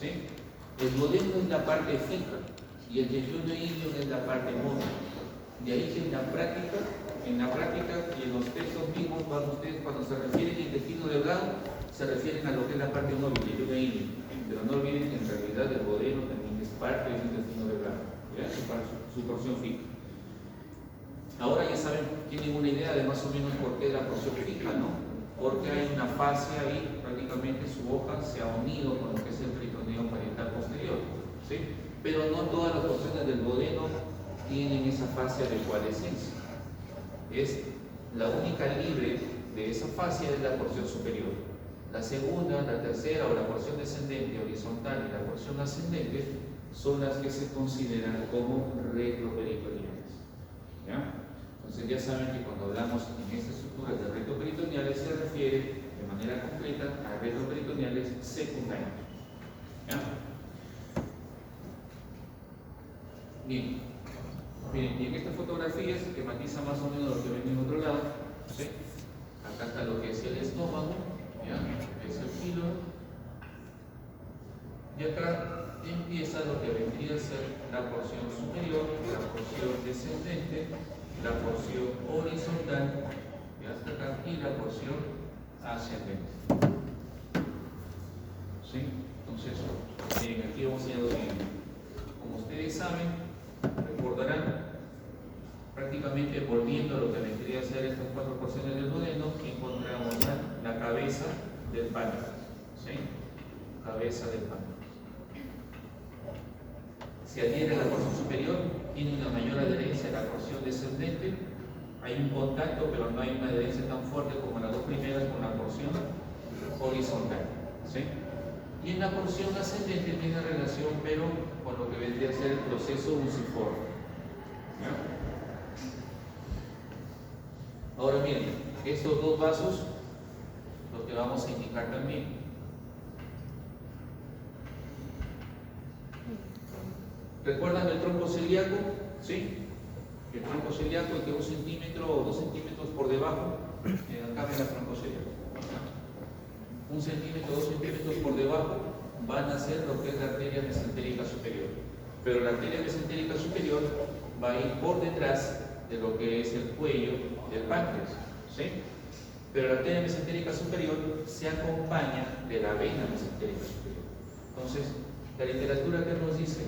¿sí? El duodeno es la parte fija y el yeyuno ilion es la parte móvil. De ahí que en la práctica y en los textos mismos, ustedes cuando se refieren al intestino delgado, se refieren a lo que es la parte móvil, yeyuno ilion. Pero no olviden que en realidad el duodeno también es parte del intestino delgado, ¿ya? Su porción fija. Ahora ya saben, tienen una idea de más o menos por qué la porción fija, ¿no? Porque hay una fascia ahí, prácticamente su hoja se ha unido con lo que es el peritoneo parietal posterior, ¿sí? Pero no todas las porciones del duodeno tienen esa fascia de coalescencia. Es la única libre de esa fascia es la porción superior. La segunda, la tercera o la porción descendente horizontal y la porción ascendente son las que se consideran como retroperitoneales, ¿ya? Entonces ya saben que cuando hablamos en esta estructura de retroperitoneales se refiere de manera concreta a retroperitoneales secundarios, ¿ya? Bien, miren, y en esta fotografía se esquematiza más o menos lo que ven en otro lado, ¿sí? Acá está lo que es el estómago, ¿ya? Es el píloro, y acá empieza lo que vendría a ser la porción superior, la porción descendente, la porción horizontal, y hasta acá, y la porción ascendente, ¿sí? Entonces, bien, aquí vamos a ir viendo. Como ustedes saben, recordarán, prácticamente volviendo a lo que vendría a ser estas cuatro porciones del duodeno, encontramos la cabeza del páncreas, ¿sí? Cabeza del páncreas. Se adhiere a la porción superior, tiene una mayor adherencia a la porción descendente, hay un contacto, pero no hay una adherencia tan fuerte como las dos primeras con la porción horizontal, ¿sí? Y en la porción ascendente tiene relación, pero con lo que vendría a ser el proceso unciforme, ¿ya? Ahora miren, estos dos vasos, lo que vamos a indicar también. ¿Recuerdan el tronco celíaco? ¿Sí? El tronco celíaco es que 1 centímetro o 2 centímetros por debajo, acá ven el tronco celíaco. 1 centímetro, 2 centímetros por debajo van a ser lo que es la arteria mesentérica superior. Pero la arteria mesentérica superior va a ir por detrás de lo que es el cuello del páncreas, ¿sí? Pero la arteria mesentérica superior se acompaña de la vena mesentérica superior. Entonces, la literatura que nos dice,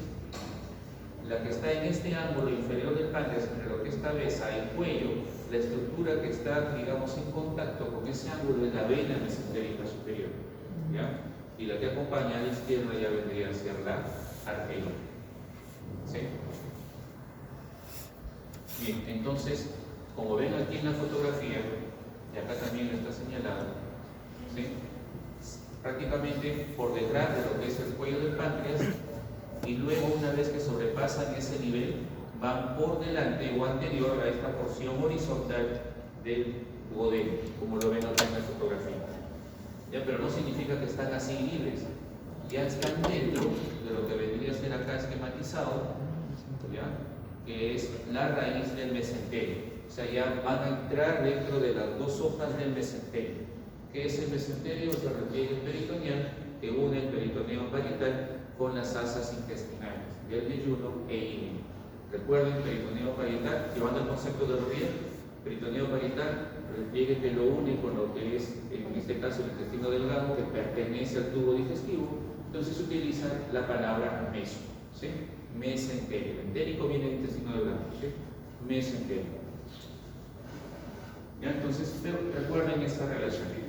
la que está en este ángulo inferior del páncreas, entre lo que es cabeza y cuello, la estructura que está, digamos, en contacto con ese ángulo es la vena mesentérica superior, ¿ya? Y la que acompaña a la izquierda ya vendría a ser la arteria, ¿sí? Bien, entonces, como ven aquí en la fotografía, y acá también está señalado, ¿sí? Prácticamente por detrás de lo que es el cuello del páncreas, y luego una vez que sobrepasan ese nivel, van por delante o anterior a esta porción horizontal del duodeno, como lo ven acá en la fotografía. ¿Ya? Pero no significa que están así libres, ya están dentro de lo que vendría a ser acá esquematizado, ¿ya? Que es la raíz del mesenterio. O sea, ya van a entrar dentro de las dos hojas del mesenterio. ¿Qué es el mesenterio? Es el repliegue peritoneal que une el peritoneo parietal con las asas intestinales del yeyuno e ilion. Recuerden, peritoneo parietal, llevando el concepto de rodilla, peritoneo parietal, repliegue que lo une con lo que es, en este caso, el intestino delgado, que pertenece al tubo digestivo. Entonces se utiliza la palabra meso, ¿sí? Mesenterio. Entérico viene del intestino delgado, ¿sí? Mesenterio. ¿Ya? Entonces, recuerden esta relación.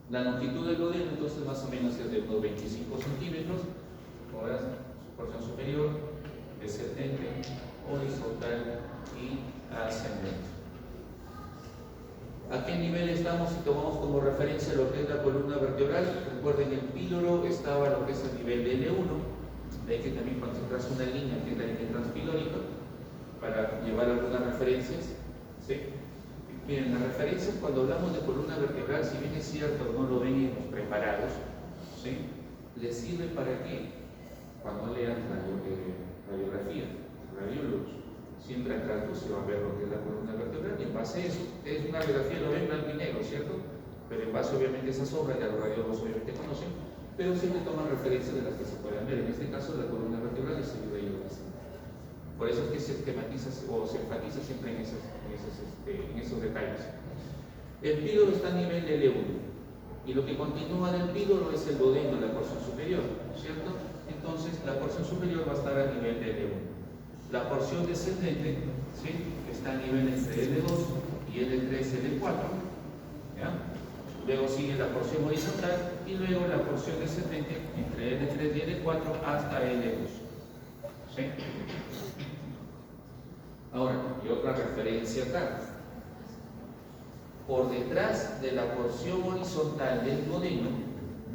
La longitud del duodeno, entonces, más o menos es de unos 25 centímetros. Ahora, su porción superior, descendente, horizontal y ascendente. ¿A qué nivel estamos si tomamos como referencia lo que es la columna vertebral? Recuerden, el píloro estaba lo que es el nivel de L1. De ahí que también cuando se traza una línea, que es la línea transpilónica, para llevar algunas referencias, ¿sí? Miren, las referencias cuando hablamos de columna vertebral, si bien es cierto, no lo venimos preparados, ¿sí? ¿Les sirve para qué? Cuando lean radiografía, radiólogos, siempre atrás se va a ver lo que es la columna vertebral, y en base a eso, es una radiografía, lo ven blanco y negro, ¿cierto? Pero en base obviamente a esas obras, ya los radiólogos obviamente conocen, pero siempre toman referencia de las que se puedan ver. En este caso, la columna vertebral es el vello basal. Por eso es que se esquematiza o se enfatiza siempre en esos detalles. El píloro está a nivel del L1 y lo que continúa del píloro es el duodeno, la porción superior, ¿cierto? Entonces la porción superior va a estar a nivel de L1. La porción descendente, ¿sí?, está a nivel entre L2 y L3, L4, ¿ya? Luego sigue la porción horizontal y luego la porción descendente entre L3 y L4 hasta L2, ¿sí? Ahora, y otra referencia acá. Por detrás de la porción horizontal del duodeno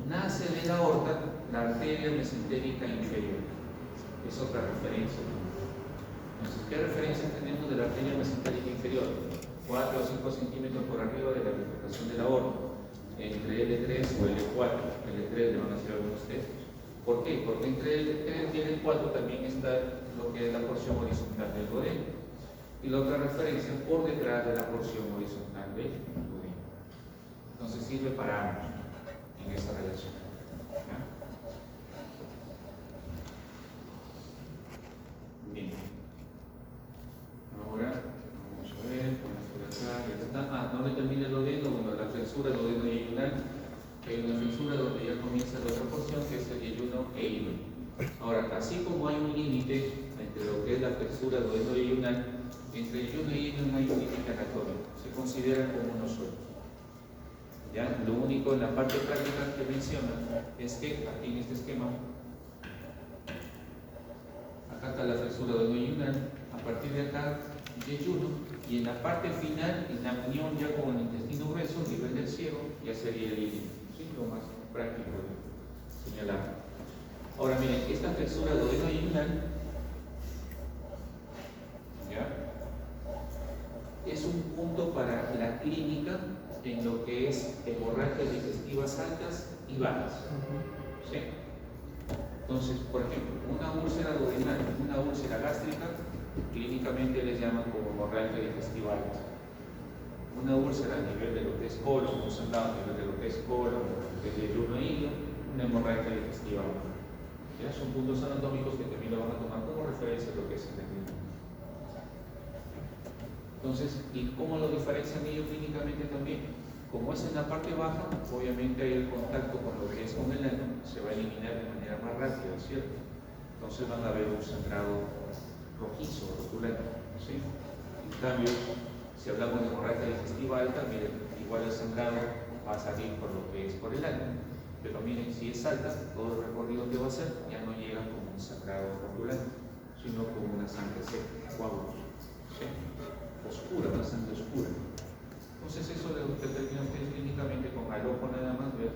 nace de la aorta la arteria mesentérica inferior. Es otra referencia. Entonces, ¿qué referencia tenemos de la arteria mesentérica inferior? 4 o 5 centímetros por arriba de la bifurcación de la aorta, entre L3 o L4. L3 le van a hacer algunos textos. ¿Por qué? Porque entre L3 y L4 también está lo que es la porción horizontal del duodeno. Y la otra referencia por detrás de la porción horizontal del duodeno. Entonces sirve para ambos en esa relación. ¿Ya? Bien. Ahora vamos a ver, por acá, ya está. No le termina el duodeno, bueno, la flexura duodeno y yeyunal. Hay una flexura donde ya comienza la otra porción que es el yeyuno e hilo. Ahora, así como hay un límite entre lo que es la flexura duodeno y yeyunal, entre yeyuno y hilo no hay un límite anatómico, se considera como uno solo. ¿Ya? Lo único en la parte práctica que menciona es que aquí en este esquema, acá está la flexura duodeno-yeyunal, a partir de acá yeyuno, y en la parte final, en la unión ya con el intestino grueso, a nivel del ciego, ya sería el hilo. ¿Sí? Lo más práctico de señalar. Ahora miren, esta flexura duodeno-yeyunal, ¿ya?, es un punto para la clínica en lo que es hemorragias digestivas altas y bajas. ¿Sí? Entonces, por ejemplo, una úlcera duodenal, una úlcera gástrica, clínicamente les llaman como hemorragia digestiva alta. Una úlcera a nivel de lo que es colon, un sangrado a nivel de lo que es colon, que es yeyuno e hilo, una hemorragia digestiva baja. ¿Ya? Son puntos anatómicos que también lo van a tomar como referencia a lo que es el clínico. Entonces, ¿y cómo lo diferencian ellos clínicamente también? Como es en la parte baja, obviamente hay el contacto con lo que es con el ano, se va a eliminar de manera más rápida, ¿cierto? Entonces van a ver un sangrado rojizo, rotulento, ¿sí? En cambio, si hablamos de hemorragia digestiva alta, miren, igual el sangrado va a salir por lo que es por el ano, pero miren, si es alta, todo el recorrido que va a hacer ya no llega como un sangrado rotulento, sino como una sangre seca, coágulos, ¿sí? Oscura, una sangre oscura. Entonces eso lo determina ustedes clínicamente con al ojo nada más ver,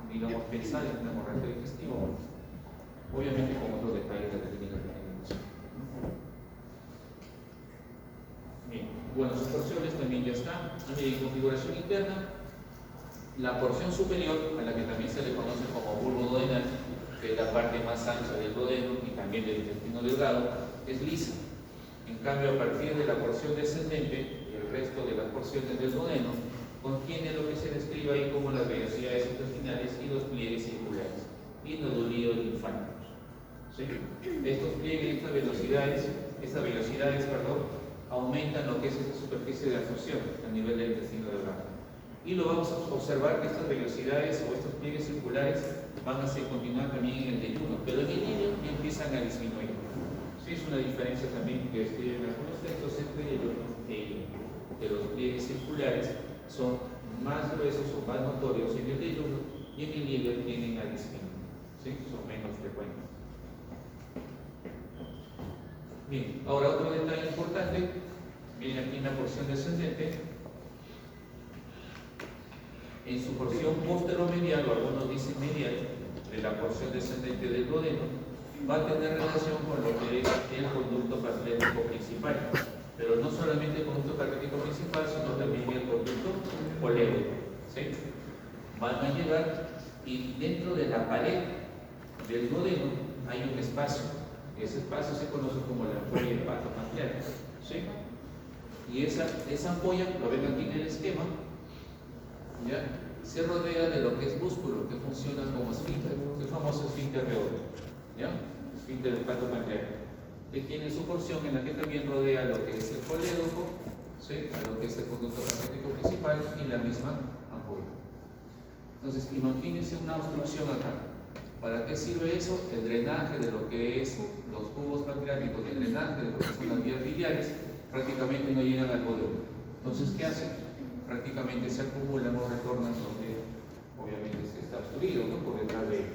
digamos, pensar en una hemorragia digestiva, obviamente con otros detalles de la clínica que tenemos. Bien, bueno, sus porciones también ya están. En configuración interna, la porción superior, a la que también se le conoce como bulbo duodenal, que es la parte más ancha del duodeno y también del intestino delgado, es lisa. En cambio, a partir de la porción descendente y el resto de las porciones del duodeno, contiene lo que se describe ahí como las vellosidades intestinales y los pliegues circulares y nodulídeos linfáticos. ¿Sí? Estos pliegues, estas velocidades, aumentan lo que es esta superficie de absorción a nivel del intestino delgado. Y lo vamos a observar que estas velocidades o estos pliegues circulares van a continuar también en el yeyuno, pero en el hilo ya empiezan a disminuir. Sí, es una diferencia también que escriben algunos textos entre yeyuno e hilo, que los pliegues circulares son más gruesos o más notorios en el yeyuno y en el hilo tienden a disminuir, ¿sí? Son menos frecuentes. Bien, ahora otro detalle importante, miren aquí en la porción descendente, en su porción posteromedial, o algunos dicen medial, de la porción descendente del duodeno, va a tener relación con lo que es el conducto pancreático principal, pero no solamente el conducto pancreático principal, sino también el conducto colédoco, ¿sí? Van a llegar y dentro de la pared del duodeno hay un espacio. Ese espacio se conoce como la ampolla hepatopancreática, ¿sí? Y esa ampolla, lo ven aquí en el esquema, ¿ya?, se rodea de lo que es músculo, que funciona como esfínter, el famoso esfínter reodo, ¿ya? Esfínter del plato pancreático, que tiene su porción en la que también rodea lo que es el colédoco, ¿sí? A lo que es el conducto pancreático principal y la misma ampolla. Entonces, imagínense una obstrucción acá. ¿Para qué sirve eso? El drenaje de lo que es los tubos pancreáticos, el drenaje de lo que son las vías biliares, prácticamente no llegan al colédoco. Entonces, ¿qué hacen? Prácticamente se acumulan o retornan donde obviamente se está obstruido, ¿no? Por detrás de él.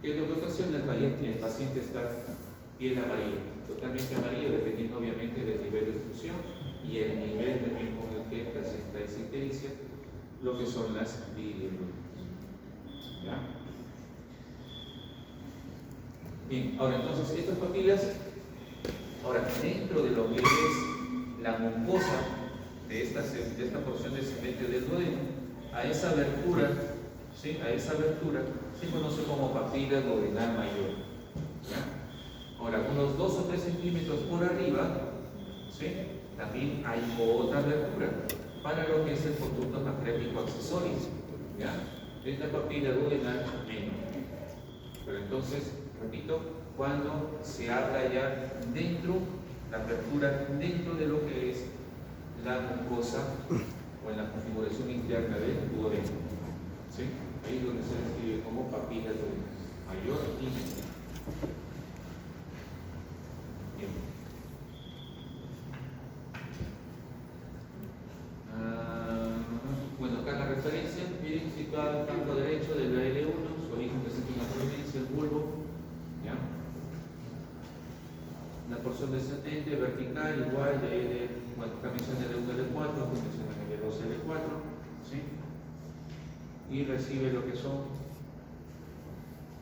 ¿Qué es lo que ocasiona? El paciente está piel amarilla, totalmente amarillo, dependiendo obviamente del nivel de obstrucción y el nivel también con el que presenta esa ictericia, lo que son las bilirrubinas. ¿Ya? Bien, ahora entonces estas papilas, ahora dentro de lo que es la mucosa de esta porción descendente del duodeno, a esa abertura, ¿sí? A esa abertura se conoce como papila duodenal mayor. ¿Ya? Ahora, unos 2 o 3 centímetros por arriba, ¿sí? También hay otra abertura para lo que es el conducto pancreático accesorio. ¿Ya? Esta papila duodenal menos. Pero entonces, repito, cuando se habla ya dentro, la apertura dentro de lo que es la mucosa o en la configuración interna del duodeno. ¿Sí? Ahí es donde se describe como papila duodenal mayor y menor. Bien. Bueno, acá la referencia, miren, situada en el flanco derecho de la L1, su origen presenta una prominencia, el bulbo, ¿ya? La porción descendente, vertical, igual de L, bueno, acá menciona L1, L4, acá menciona L2, L4, ¿sí? Y recibe lo que son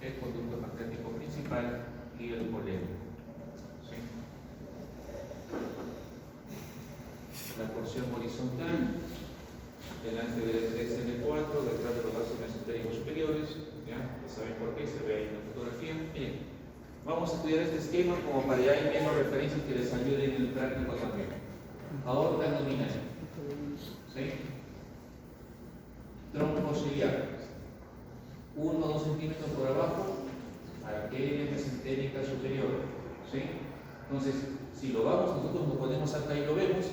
el conducto pancreático principal y el colédoco, ¿sí? La porción horizontal, delante del SL4, detrás de los vasos mesentéricos superiores, ¿ya? Ya saben por qué, se ve ahí en la fotografía. Bien, vamos a estudiar este esquema como para ya ir viendo referencias que les ayuden en el práctico también. Aorta abdominal, ¿sí? Tronco ciliar, 1 o 2 centímetros por abajo, arteria mesentérica superior, ¿sí? Entonces, si lo vamos, nosotros nos ponemos acá y lo vemos,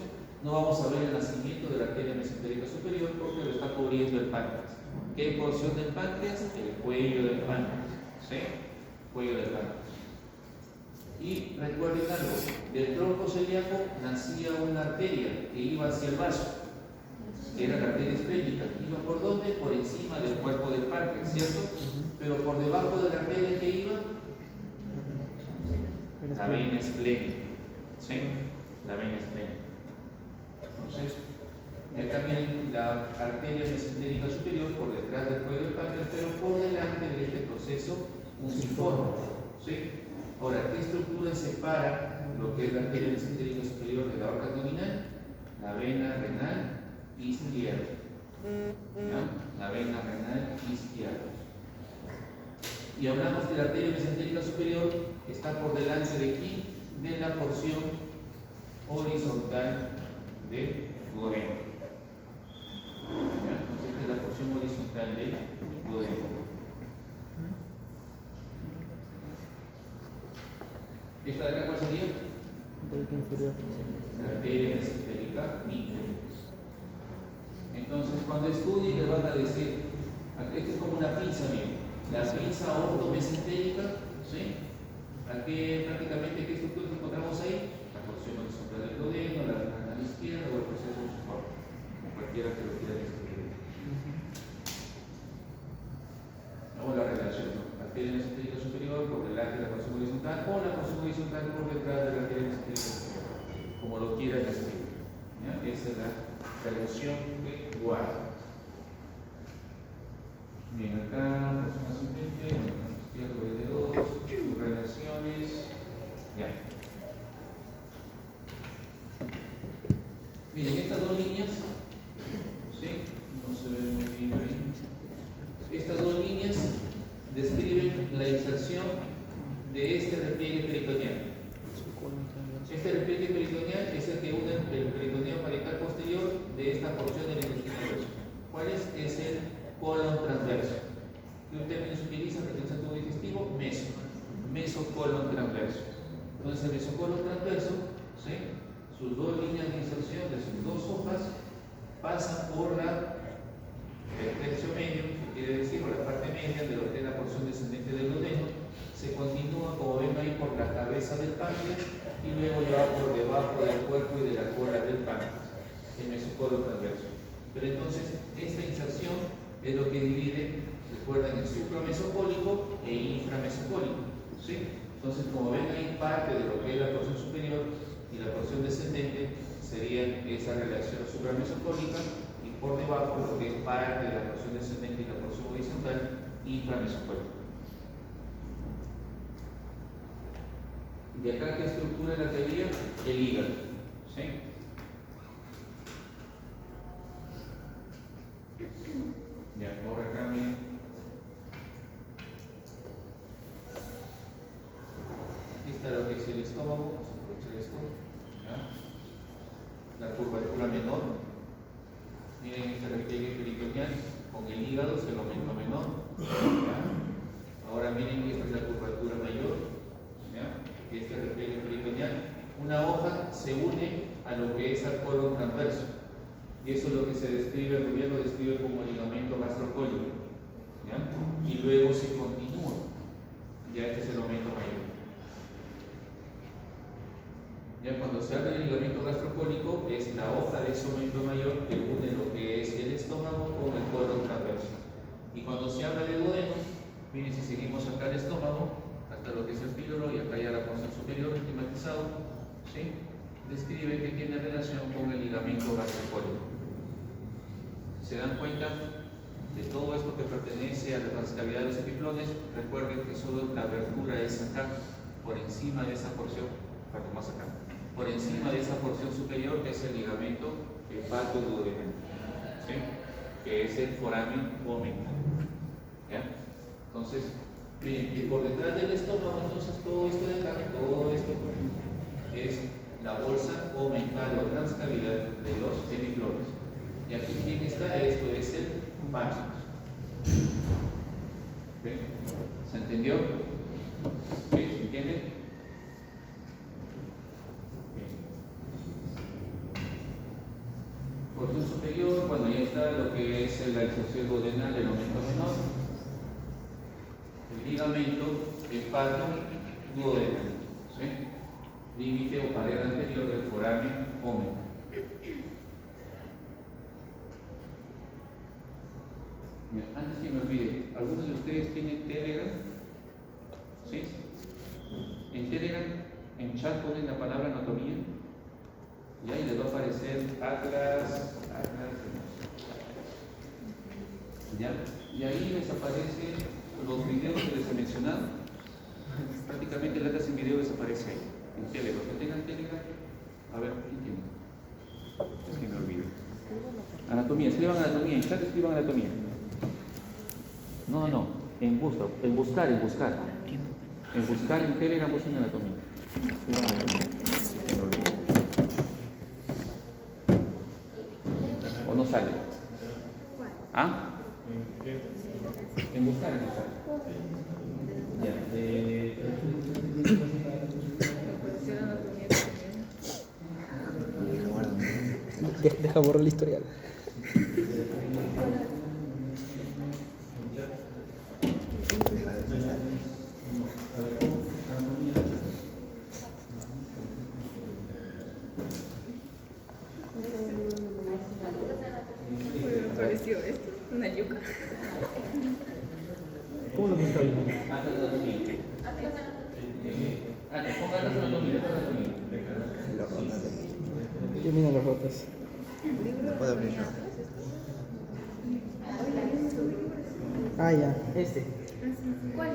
no vamos a ver el nacimiento de la arteria mesentérica superior porque lo está cubriendo el páncreas. ¿Qué porción del páncreas? El cuello del páncreas, ¿sí? Cuello del páncreas. Y recuerden algo, del tronco celíaco nacía una arteria que iba hacia el vaso, que era la arteria esplénica. ¿Iba por dónde? Por encima del cuerpo del páncreas, ¿cierto? Pero por debajo de la arteria que iba, la vena esplénica, ¿sí? La vena esplénica. Entonces, acá viene la arteria mesentérica superior por detrás del cuello del páncreas, pero por delante de este proceso fusiforme, ¿sí? Ahora, ¿qué estructura separa lo que es la arteria mesentérica superior de la aorta abdominal? La vena renal izquierda. ¿Ya? La vena renal izquierda. Y hablamos de la arteria mesentérica superior que está por delante de aquí, de la porción horizontal del duodeno. Entonces, esta es la porción horizontal del duodeno. ¿Esta de acá cuál sería? La arteria mesentérica inferior. Entonces, cuando estudien, les van a decir, esto es como una pinza, miren. La pinza ortomesentérica, ¿sí? Aquí prácticamente, ¿qué estructuras encontramos ahí? La porción horizontal del duodeno, la renal izquierda o el proceso fusiforme, como cualquiera que lo quiera describir. Vamos a la relación, ¿no? Arteria mesentérica superior por delante de la porción horizontal o la porción horizontal por detrás de la arteria mesentérica superior, como lo quieran describir. ¿Ya? Esa es la relación que guarda. Bien, acá, porción ascendente, izquierdo de dedos, sus relaciones. Ya. Miren, estas dos líneas, ¿sí? No se ve muy bien ahí. Estas dos líneas describen la inserción de este repliegue peritoneal. Este repliegue peritoneal es el que une el peritoneo parietal posterior de esta porción del intestino grueso. ¿Cuál es? Es el colon transverso. ¿Qué término se utiliza para el tubo digestivo? Mesocolon transverso. Entonces el mesocolon transverso, ¿sí?, sus dos líneas de inserción de sus dos hojas pasan por el tercio medio, que quiere decir, por la parte media de lo que es la porción descendente del duodeno, se continúa, como ven ahí, por la cabeza del páncreas y luego ya va por debajo del cuerpo y de la cola del páncreas, el mesocolon transverso. Pero entonces, esta inserción es lo que divide, recuerden, el supramesocólico e inframesocólico, ¿sí? Entonces, como ven ahí, parte de lo que es la porción superior y la porción descendente sería esa relación supramesocólica, y por debajo lo que es parte de la porción descendente y la porción horizontal inframesocólica. De acá, ¿qué estructura es la que había? El hígado, ¿sí? Ya, ahora acá miren. Aquí está lo que es el estómago, vamos a aprovechar esto, ¿ya? La curvatura menor. Miren esta repliegue peritoneal con el hígado, es el aumento menor, ¿ya? Ahora miren que esta es la curvatura mayor, ¿ya? Este repliegue peritoneal. Una hoja se une a lo que es el colon transverso, y eso es lo que se describe, el gobierno describe como ligamento gastrocólico, ¿ya? Y luego se continúa, ya este es el aumento mayor. Ya cuando se habla del ligamento gastrocólico, es la hoja de ese aumento mayor que une lo que es el estómago con el colon transverso. Y cuando se habla de duodeno, miren, si seguimos acá el estómago, hasta lo que es el píloro y acá ya la porción superior estigmatizado, ¿sí?, describe que tiene relación con el ligamento gastrocólico. Si se dan cuenta de todo esto que pertenece a la transcavidad de los epiplones, recuerden que solo la abertura es acá, por encima de esa porción, más acá, por encima de esa porción superior, que es el ligamento hepatoduodenal, ¿sí?, que es el foramen omental, ¿ya? Entonces, miren, y por detrás del estómago, entonces todo esto de acá, todo esto es la bolsa omental o transcavidad de los hemiplones. Y aquí, ¿quién está? Esto es el páncreas. ¿Okay? ¿Se entendió? ¿Okay? ¿Se entiende? Porción superior, bueno, ya está lo que es la inserción duodenal, el aumento menor, el ligamento hepatoduodenal, ¿sí?, límite o pared anterior del foramen omental. Antes que me olvide, ¿algunos de ustedes tienen Telegram? ¿Sí? En Telegram, en chat ponen la palabra anatomía, y ahí les va a aparecer atlas, ¿ya? Y ahí les aparecen los videos que les he mencionado. Prácticamente el atlas en video desaparece ahí, en Telegram. Los que tengan Telegram, a ver, ¿quién tiene? Es que me olvido. Anatomía, escriban anatomía, en chat escriban anatomía. No, en buscar. En buscar en Telegram busquen anatomía. ¿O no sale? ¿Ah? En buscar. Ya. Deja borrar el historial. Me pareció esto, una yuca. ¿Cómo lo pintaron? ¿Qué miran las rotas? No puedo abrir yo. Ah, ya, este. ¿Cuál?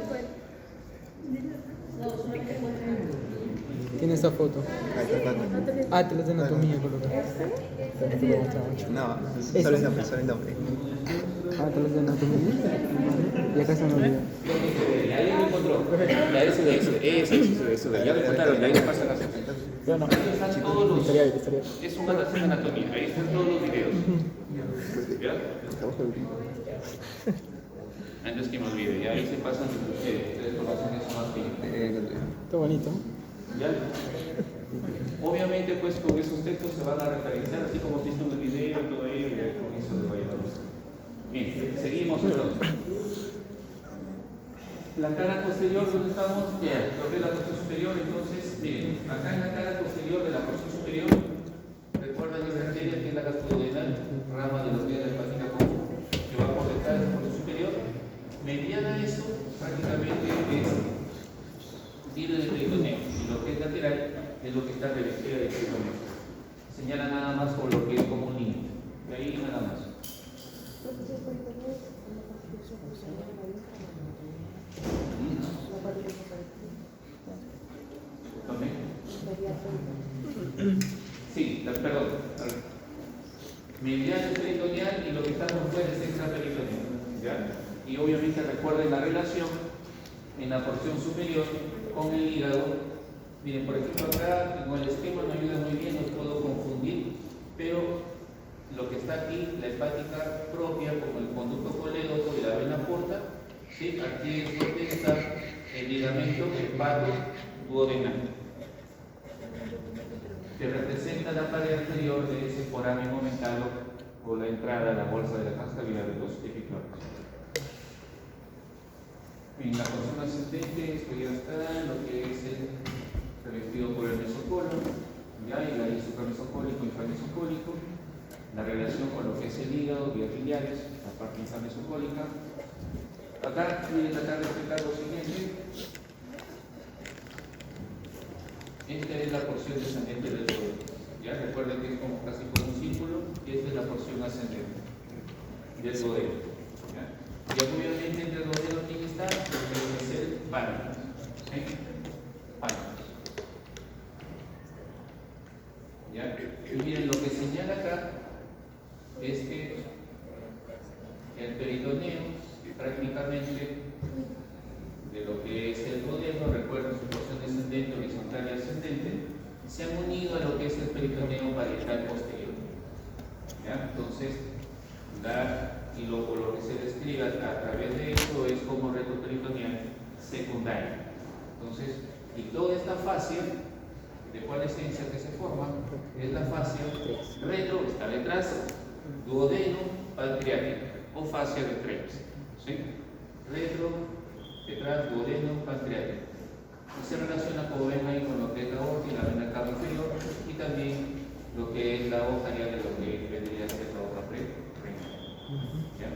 Tiene esa foto. Ahí está, está. Atlas de anatomía, coloca. No, solo el nombre, solo el nombre. Atlas de anatomía. Y acá están los videos. Ahí lo encontró. Ya, eso, ya lo encontraron, ahí le pasan las cosas. Yo no. Ahí están todos los. Estaría bien. Es un atlas de anatomía, ahí están todos los videos. ¿Ya? Antes que me olvide, ya ahí se pasan ustedes conocen eso más que yo. Está bonito. ¿Ya? Obviamente, pues con esos textos se van a referenciar, así como visto en el video y todo ello, y con eso les voy a dar. Bien, seguimos entonces. La cara posterior, ¿dónde estamos? Bien, lo que es la porción superior, entonces, miren, acá en la cara posterior de la porción superior, recuerdan esa arteria que es la gastroduodenal, rama de los dedos de la hepática común, que va por detrás de la porción superior. Mediana a eso, prácticamente es libre de peritoneo, y lo que es lateral es lo que está revestida de peritoneo. Señala nada más por lo que es como un límite, de ahí nada más. Sí, perdón. Medial es peritoneal y lo que está por fuera es extraperitoneal. ¿Ya? Y obviamente recuerden la relación en la porción superior con el hígado. Miren, por ejemplo, acá con el esquema no ayuda muy bien, los puedo confundir, pero lo que está aquí, la hepática propia, como el conducto colédoco y la vena porta, ¿sí? Aquí es donde está el ligamento hepato-duodenal, que representa la pared anterior de ese foramen momentano o la entrada a la bolsa de la cavidad de los epiclores. En la porción ascendente, esto ya está, lo que es el revestido por el mesocolo, ya, y ahí supramesocólico y inframesocólico, la relación con lo que es el hígado, vías filiares, la parte inframesocólica. Acá voy a tratar de explicar lo siguiente. Esta es la porción descendente del duodeno. Ya recuerden que es como casi como un círculo, y esta es la porción ascendente del duodeno. Y obviamente entre el duodeno aquí está lo que es el páncreas. ¿Sí? Páncreas. ¿Ya? Y miren, lo que señala acá es que el peritoneo prácticamente de lo que es el duodeno, recuerden su porción descendente, horizontal y ascendente, se han unido a lo que es el peritoneo parietal posterior. ¿Ya? Entonces, lo que se describe a través de esto es como reto peritoneal secundario. Entonces, y toda esta fascia, ¿de cuál esencia que se forma? Es la fascia retro, está detrás, duodeno, pancreática, o fascia de Treves. ¿Sí? Retro, detrás, duodeno, pancreático. Y se relaciona, como ven ahí, con lo que es la aorta y la vena cava inferior, y también lo que es la hoja ya de lo que vendría a ser la hoja renal. ¿Ya?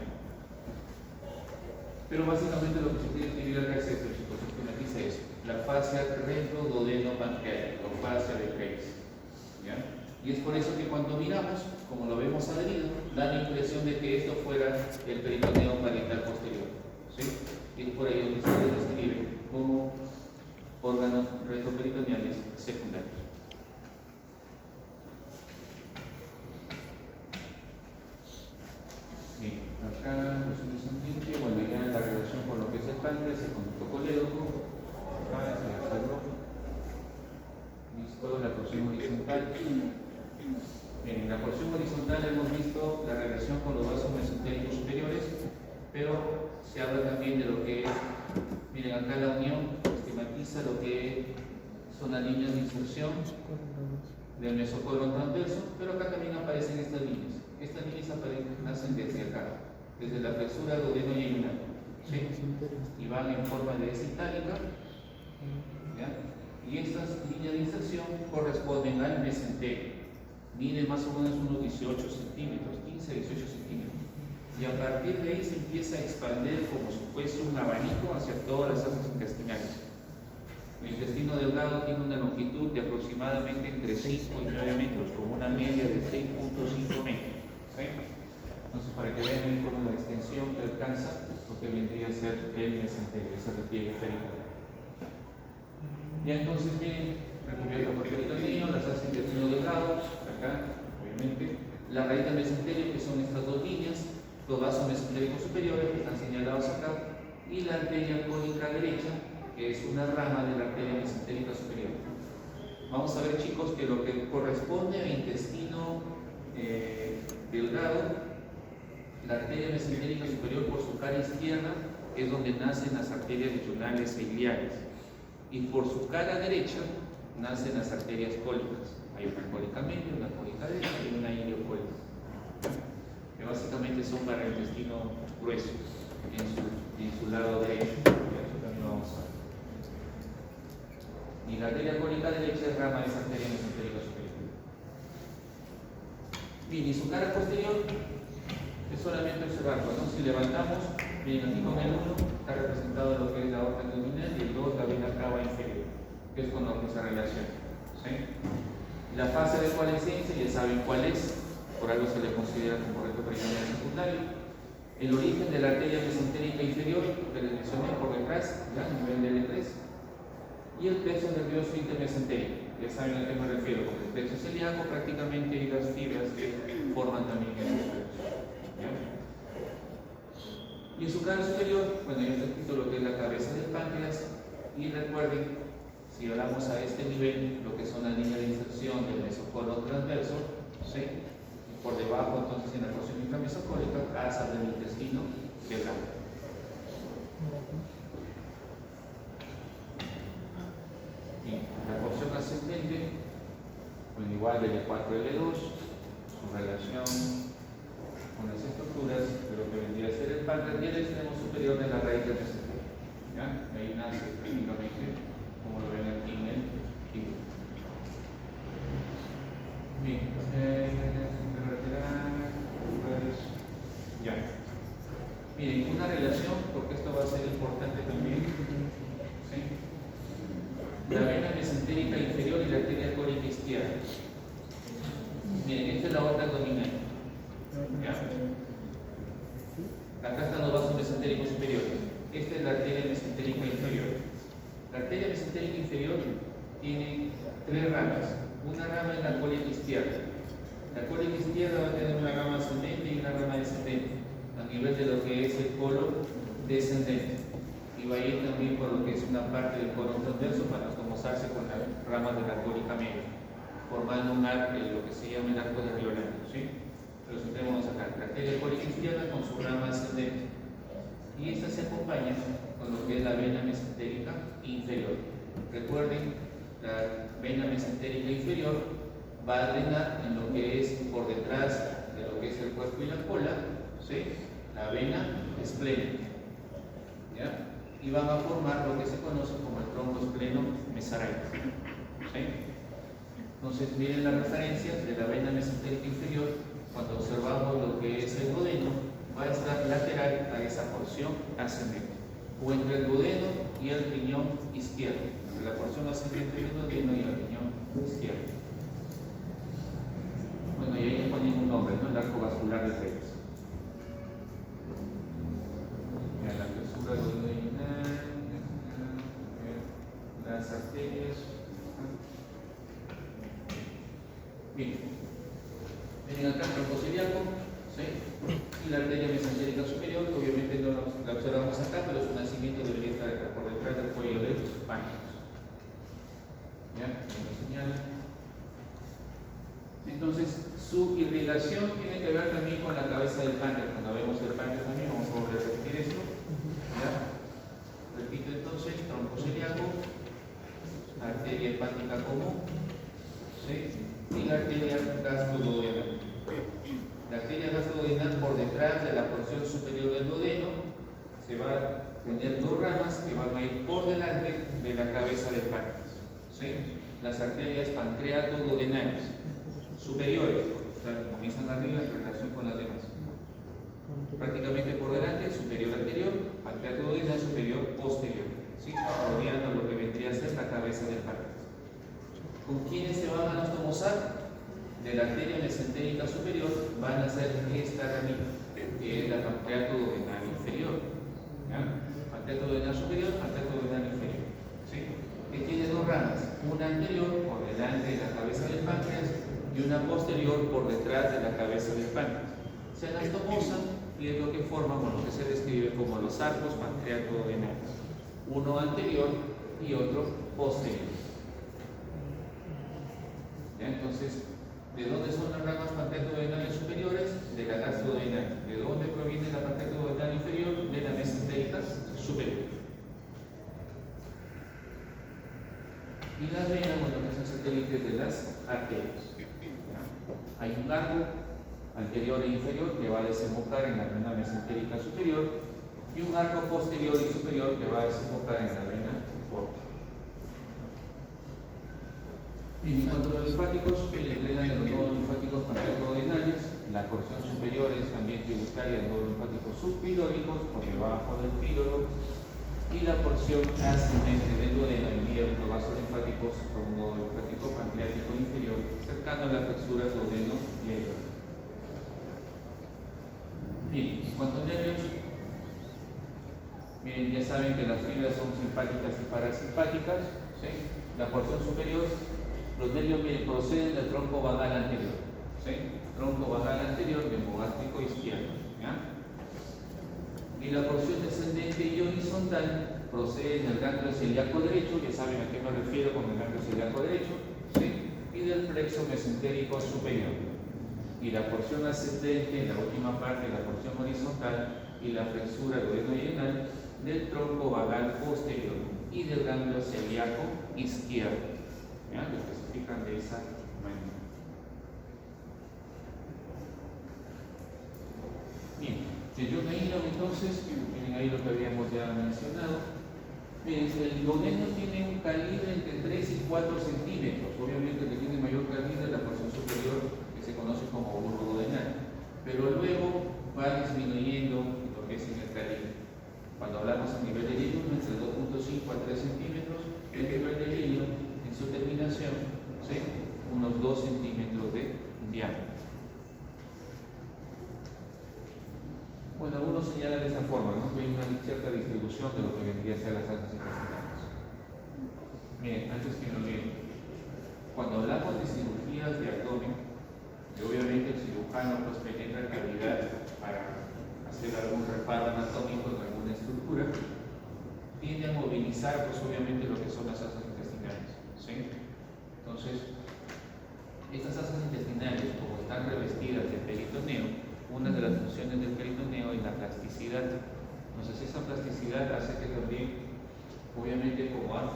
Pero básicamente lo que se tiene que escribir acá es esto, chicos, sistematiza eso. La fascia retro, duodeno, pancreático, o fascia de Treves. ¿Ya? Y es por eso que cuando miramos, como lo vemos adherido, da la impresión de que esto fuera el peritoneo parietal posterior. ¿Sí? Y es por ello que se le describe como órganos retroperitoneales secundarios. Bien, acá bueno, ya la relación con lo que es el páncreas, el conducto colédoco, acá se observó. Listo, la porción horizontal. Bien, en la porción horizontal hemos visto la relación con los vasos mesentéricos superiores, pero se habla también de lo que es, miren acá la unión, esquematiza lo que son las líneas de inserción del mesocolon transverso, pero acá también aparecen estas líneas. Estas líneas nacen desde acá, desde la flexura duodenal, ¿sí? Y van en forma de S itálica, ¿ya? Y estas líneas de inserción corresponden al mesenterio. Mide más o menos unos 18 centímetros, 15 a 18 centímetros. Y a partir de ahí se empieza a expandir como si fuese un abanico hacia todas las asas intestinales. El intestino delgado tiene una longitud de aproximadamente entre 5 y 9 metros, con una media de 6.5 metros. ¿Sí? Entonces, para que vean cómo la extensión que alcanza lo que vendría a ser el mesenterio, ese repliegue peritoneal. Y entonces, miren, recubierto por peritoneo, las asas intestino delgado, acá, obviamente, la raíz del mesenterio, que son estas dos líneas, los vasos mesentéricos superiores, que están señalados acá, y la arteria cónica derecha, que es una rama de la arteria mesentérica superior. Vamos a ver, chicos, que lo que corresponde al intestino delgado La arteria mesentérica superior por su cara izquierda es donde nacen las arterias yunales e iliares. Y por su cara derecha nacen las arterias cólicas. Hay una cólica media, una cólica derecha y una iliocólica, que básicamente son para el intestino grueso en su lado derecho. Eso también vamos a ver. Y la arteria cólica derecha es rama de esa arteria mesentérica superior. Bien, y su cara posterior es solamente observarlo, ¿no? Si levantamos, bien, aquí con el 1 está representado lo que es la aorta abdominal y el 2 la vena cava inferior, que es con lo que se relaciona. ¿Sí? La fase de coalescencia ya saben cuál es, por algo se le considera como reto primario y secundario. El origen de la arteria mesentérica inferior, que les mencioné por detrás, ya, a nivel del L3, y el plexo nervioso intermesentérico. Ya saben a qué me refiero, con el plexo celíaco prácticamente hay las fibras que forman también esos plexos. Y en su cara superior, bueno, ya está escrito lo que es la cabeza del páncreas, y recuerden, si hablamos a este nivel, lo que son las líneas de inserción del mesocolon transverso, ¿sí? Y por debajo, entonces, en la porción intramesocólica, pasa del intestino delgado. Bien, la porción ascendente, bueno, igual L4, L2, su relación con las estructuras de lo que vendría a ser el páncreas y el extremo superior de la raíz del mesentérico. ¿Ya? Ahí nace prácticamente, como lo ven aquí en el título. Bien, ya. Miren, una relación, porque esto va a ser importante también. ¿Sí? La vena mesentérica inferior y la arteria cólica izquierda. Miren, esta es la aorta abdominal. ¿Ya? Acá están los vasos mesentéricos superiores. Esta es la arteria mesentérica inferior. La arteria mesentérica inferior tiene 3 ramas. Una rama es la cólica izquierda. La cólica izquierda va a tener una rama ascendente y una rama descendente, a nivel de lo que es el colon descendente. Y va a ir también por lo que es una parte del colon transverso para tomosarse con las ramas de la cólica media, formando un arco, lo que se llama el arco de Riolando, ¿sí? Pero centrémonos acá. La arteria cólica izquierda con su rama ascendente. Y esta se acompaña con lo que es la vena mesentérica inferior. Recuerden, la vena mesentérica inferior va a drenar en lo que es por detrás de lo que es el cuerpo y la cola, ¿sí? La vena esplénica, ¿ya? Y van a formar lo que se conoce como el tronco espleno mesaraico, ¿sí? Entonces, miren las referencias de la vena mesentérica inferior. Cuando observamos lo que es el duodeno, va a estar lateral a esa porción ascendente, o entre el duodeno y el riñón izquierdo, entre la porción ascendente del duodeno y el riñón izquierdo. Bueno, y ahí le ponen un nombre, ¿no? El arco vascular de Reyes. La clausura duodenal, las arterias. Bien. Miren acá el tronco celíaco, ¿sí? Y la arteria mesentérica superior, que obviamente no la observamos acá, pero su nacimiento debería estar por detrás del cuello de los páncreas. ¿Ya? Lo señalo. Entonces, su irrigación tiene que ver también con la cabeza del páncreas. Cuando vemos el páncreas también, vamos a volver a repetir esto. ¿Ya? Repito entonces, tronco celíaco, arteria hepática común, ¿sí? Y la arteria gastroduodenal. La arteria gastroduodenal por detrás de la porción superior del duodeno se va a tener 2 ramas que van a ir por delante de la cabeza del páncreas, ¿sí? Las arterias pancreato-duodenales superiores, o sea, comienzan arriba en relación con las demás. Prácticamente por delante, superior anterior, pancreato-duodenal superior posterior, ¿sí? Rodeando lo que vendría a ser la cabeza del páncreas. ¿Con quiénes se van a anastomosar? De la arteria mesentérica superior van a ser esta ramita, que es la pancreato-duodenal inferior. ¿Ya? Pancreato-duodenal superior, pancreato-duodenal inferior, ¿sí? Que tiene 2 ramas, una anterior por delante de la cabeza del páncreas y una posterior por detrás de la cabeza del páncreas. Se anastomosan y es lo que forman, lo que se describe como los arcos pancreato-duodenales, uno anterior y otro posterior. ¿Ya? Entonces, ¿De dónde son las ramas pancreatoduodenales superiores? De la gastroduodenal. ¿De dónde proviene la pancreatoduodenal inferior? De las mesentéricas superiores. Y las venas, bueno, que son satélites de las arterias. Hay un arco anterior e inferior que va a desembocar en la vena mesentérica superior y un arco posterior y superior que va a desembocar en la vena porta. Y en cuanto a los linfáticos, que le entregan los nodos linfáticos pancreatoduodenales, la porción superior es también tributaria de nodos linfáticos subpilóricos por debajo del píloro, y la porción ascendente del duodeno envía los vasos linfáticos a un nodo linfático pancreático inferior cercano a la flexura duodeno y aorta. Bien, en cuanto a nervios, miren, ya saben que las fibras son simpáticas y parasimpáticas, ¿sí? La porción superior, los nervios que proceden del tronco vagal anterior, ¿sí? Tronco vagal anterior, membogástrico izquierdo, ¿ya? Y la porción descendente y horizontal procede del ganglio celíaco derecho, ya saben a qué me refiero con el ganglio celíaco derecho, ¿sí? Y del plexo mesentérico superior. Y la porción ascendente, la última parte, la porción horizontal y la flexura duodeno-iliacal del tronco vagal posterior y del ganglio celíaco izquierdo. ¿Ya? Lo especifican de esa manera. Bien, el duodeno entonces, miren ahí lo que habíamos ya mencionado. Miren, el duodeno tiene un calibre entre 3 y 4 centímetros. Obviamente el que tiene mayor calibre es la porción superior, que se conoce como bulbo duodenal, pero luego va disminuyendo lo que es en el calibre. Cuando hablamos a nivel de hielo, entre 2.5 a 3 centímetros, el nivel de hielo en su terminación, ¿sí? Unos 2 centímetros de diámetro. Bueno, algunos señalan de esta forma, ¿no? Que hay una cierta distribución de lo que vendría a ser las algas intestinales. Miren, antes que me olviden, cuando hablamos de cirugías de abdomen, y obviamente el cirujano pues penetra cavidad para hacer algún reparo anatómico en alguna estructura, tiende a movilizar pues obviamente lo que son las asas intestinales, ¿sí? Entonces, estas asas intestinales, como están revestidas de peritoneo, una de las funciones del peritoneo es la plasticidad. Entonces esa plasticidad hace que también, obviamente como han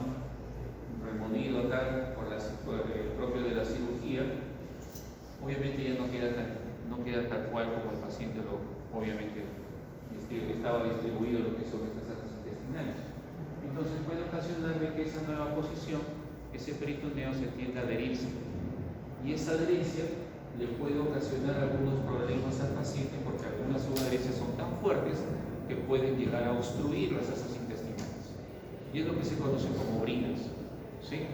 remolido acá por el propio de la cirugía, obviamente ya no queda tal cual como el paciente obviamente estaba distribuido lo que son estas asas intestinales. Entonces puede ocasionar de que esa nueva posición, ese peritoneo se tienda a adherirse. Y esa adherencia le puede ocasionar algunos problemas al paciente porque algunas adherencias son tan fuertes que pueden llegar a obstruir las asas intestinales. Y es lo que se conoce como bridas, ¿sí?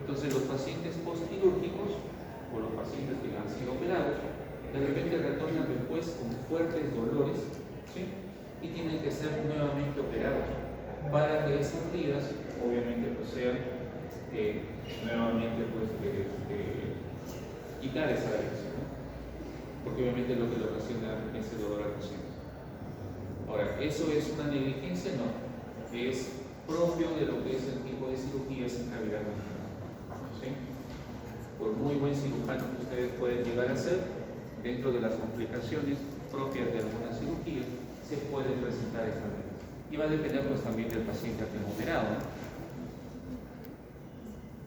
Entonces los pacientes postquirúrgicos o los pacientes que han sido operados, de repente retornan después con fuertes dolores, ¿sí? Y tienen que ser nuevamente operados para que esas bridas, obviamente, pues sean nuevamente pues, quitar esa adherencia, ¿no? Porque obviamente es lo que le ocasiona ese dolor al paciente. Ahora, ¿eso es una negligencia? No, es propio de lo que es el tipo de cirugías en cavidad vaginal, ¿sí? Por muy buen cirujano que ustedes pueden llegar a ser, dentro de las complicaciones propias de alguna cirugía, se puede presentar esta adherencia. Y va a depender pues también del paciente a quien operado, ¿no?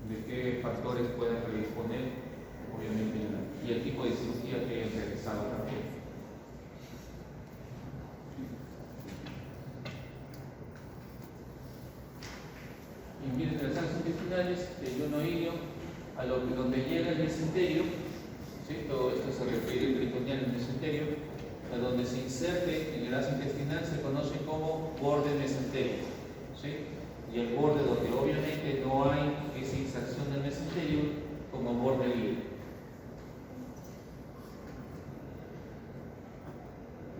De qué factores puedan predisponer, obviamente, y el tipo de cirugía que hayan realizado también. Y miren, las asas intestinales del yono ilio, a donde llega el mesenterio, ¿sí? Todo esto se refiere al peritoneal del mesenterio, a donde se inserte en el asa intestinal se conoce como borde mesentérico, ¿sí? Y el borde donde obviamente no hay esa inserción del mesenterio como borde libre.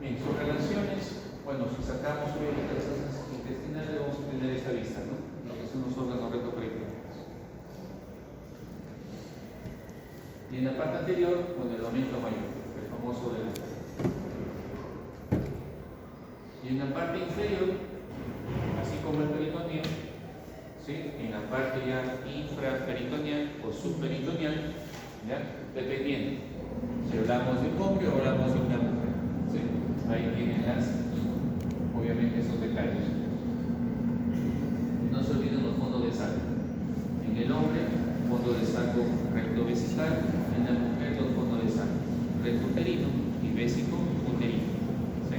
Bien, sus relaciones, bueno, si sacamos obviamente las asas intestinales vamos a tener esta vista, ¿no? Lo que son los órganos rectoperitoneales. Y en la parte anterior, con el aumento mayor, el famoso del. Y en la parte inferior, así como el peritoneo, ¿sí? En la parte ya infraperitoneal o subperitoneal, ¿ya? Dependiendo si hablamos de un hombre o hablamos de una mujer, ¿sí? Ahí tienen obviamente esos detalles. No se olviden los fondos de saco. En el hombre, fondo de saco recto vesical; en la mujer, los fondos de saco recto uterino y vésico uterino, ¿sí?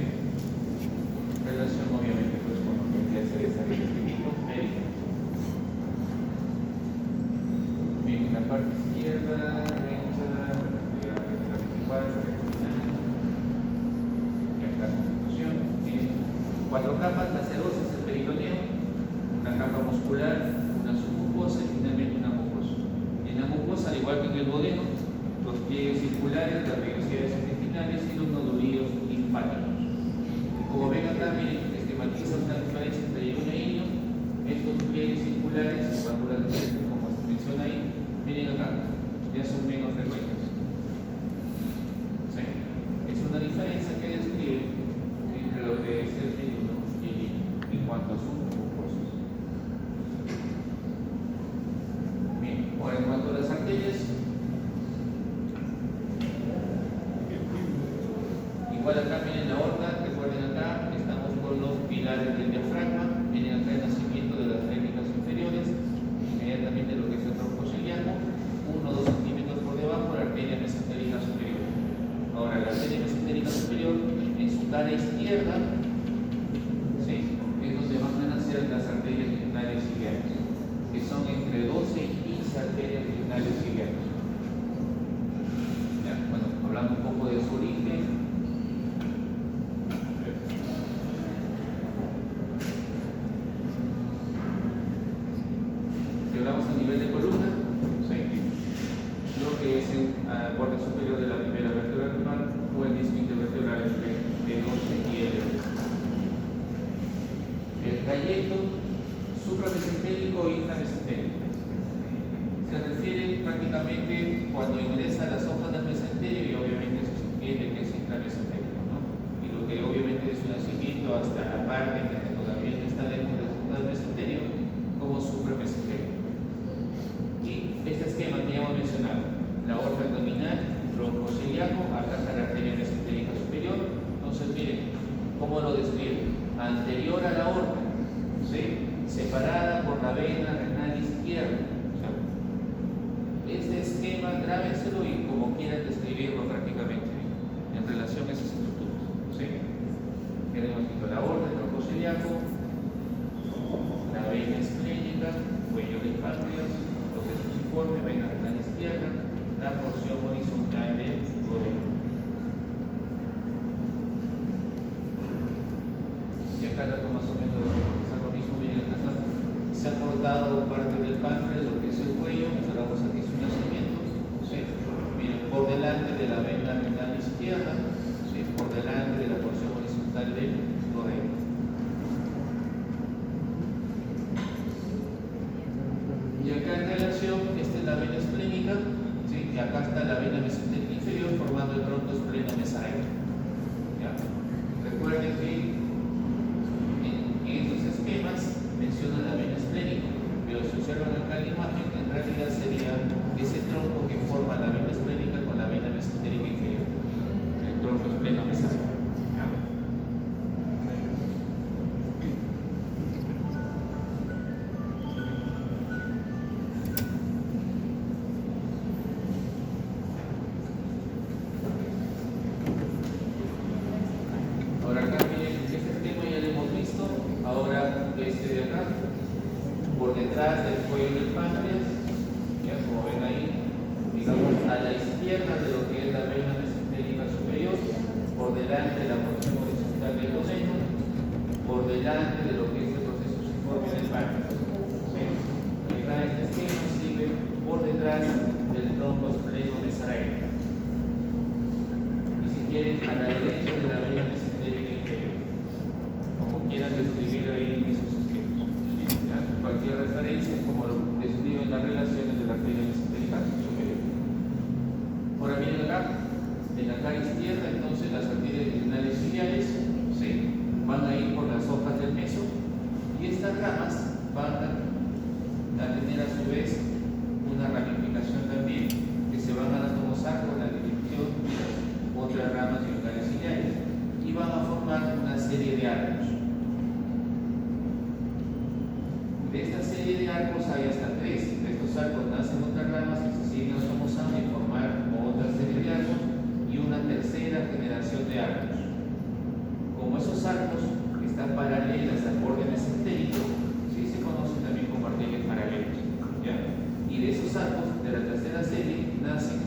Relación obviamente pues con lo que ya se desarrolla médico. Bien, en la parte izquierda, derecha, la 24, la constitución tiene 4 capas: la serosis, el peritoneo, una capa muscular, una submucosa y finalmente una mucosa. En la mucosa, al igual que en el duodeno, los pliegues circulares, las vellosidades intestinales y los nodulillos linfáticos. Como ven acá, miren, esquematiza una diferencia entre hilo y hilo. Estos pliegues circulares, válvulas de Werner, como se menciona ahí, miren acá, ya son menos frecuentes. ¿Sí? Es una diferencia que describe entre lo que es el hilo y el hilo en cuanto a sus mucosas. Bien, ahora en cuanto a las arterias, igual acá miren la aorta, recuerden acá estamos con los pilares del diafragma, miren acá el nacimiento de las vértebras inferiores, inmediatamente lo que es el tronco ciliaco, 1 o 2 centímetros por debajo la arteria mesentérica superior. Ahora la arteria mesentérica superior en su cara izquierda, ¿sí?, es donde van a nacer las arterias linfáticas ciliacas, que son entre 12 y 15 arterias linfáticas ciliacas. Ya, bueno, hablando un poco de su origen. Hablamos a nivel de columna, ¿sí?, lo que es el borde superior de la primera vértebra lumbar o el disco intervertebral entre B12 y L12. El trayecto supramesenterico e inframesenterico se refiere prácticamente cuando ingresa a las hojas del mesenterio, y obviamente se entiende que es inframesentérico, ¿no? Y lo que obviamente es su nacimiento hasta la parte que todavía no está dentro de las hojas del mesenterio como supramesenterico. Este esquema que ya hemos mencionado, la aorta abdominal, tronco ciliaco, acá está la arteria mesentérica superior. Entonces miren cómo lo describe: anterior a la aorta, ¿sí?, separada por la vena renal izquierda. Este esquema grábenselo y como quieran describirlo prácticamente en relación a esas estructuras, ¿sí? Tenemos la aorta, el tronco ciliaco, la vena esplénica, cuello del páncreas, vena renal izquierda, la porción horizontal del duodeno. Y acá más o menos es lo mismo. Miren, acá se ha cortado parte del páncreas, lo que es el cuello, observamos aquí su nacimiento, ¿sí? Miren, por delante de la vena renal izquierda, ¿sí?, por delante de la porción horizontal del duodeno. Y acá en relación, esta es la vena esplénica, ¿sí?, y acá está la vena mesentérica inferior formando el tronco esplenomesaeco. Recuerden que en estos esquemas mencionan la vena esplénica, pero si observan acá la imagen, en realidad sería ese tronco que forma la vena esplénica con la vena mesentérica inferior, el tronco esplenomesaeco. Ahora acá miren, este esquema ya lo hemos visto. Ahora este de acá, por detrás del cuello del páncreas, ya como ven ahí, digamos a la izquierda de lo que es la vena mesentérica superior, por delante de la porción horizontal del duodeno, por delante de lo que es el proceso ciforme del páncreas. ¿Sí? Acá este esquema sigue por detrás del tronco esplenomesaeco. Y si quieren, a la derecha de la vena mesentérica inferior, como quieran describir ahí esos esquemas. Cualquier referencia es como lo describen las relaciones de la arteria mesentérica superior. Ahora miren acá, en la cara izquierda, entonces las arterias renales ciliares, ¿sí?, van a ir por las hojas del meso, y estas ramas van a tener a su vez una ramificación también que se van a hay hasta 3. Estos arcos nacen otras ramas que se siguen automosando y formar otra serie de arcos y una tercera generación de arcos. Como esos arcos están paralelas al borde mesentérico, ¿sí? Se conocen también como arterias paralelas, ¿ya? Y de esos arcos, de la tercera serie, nacen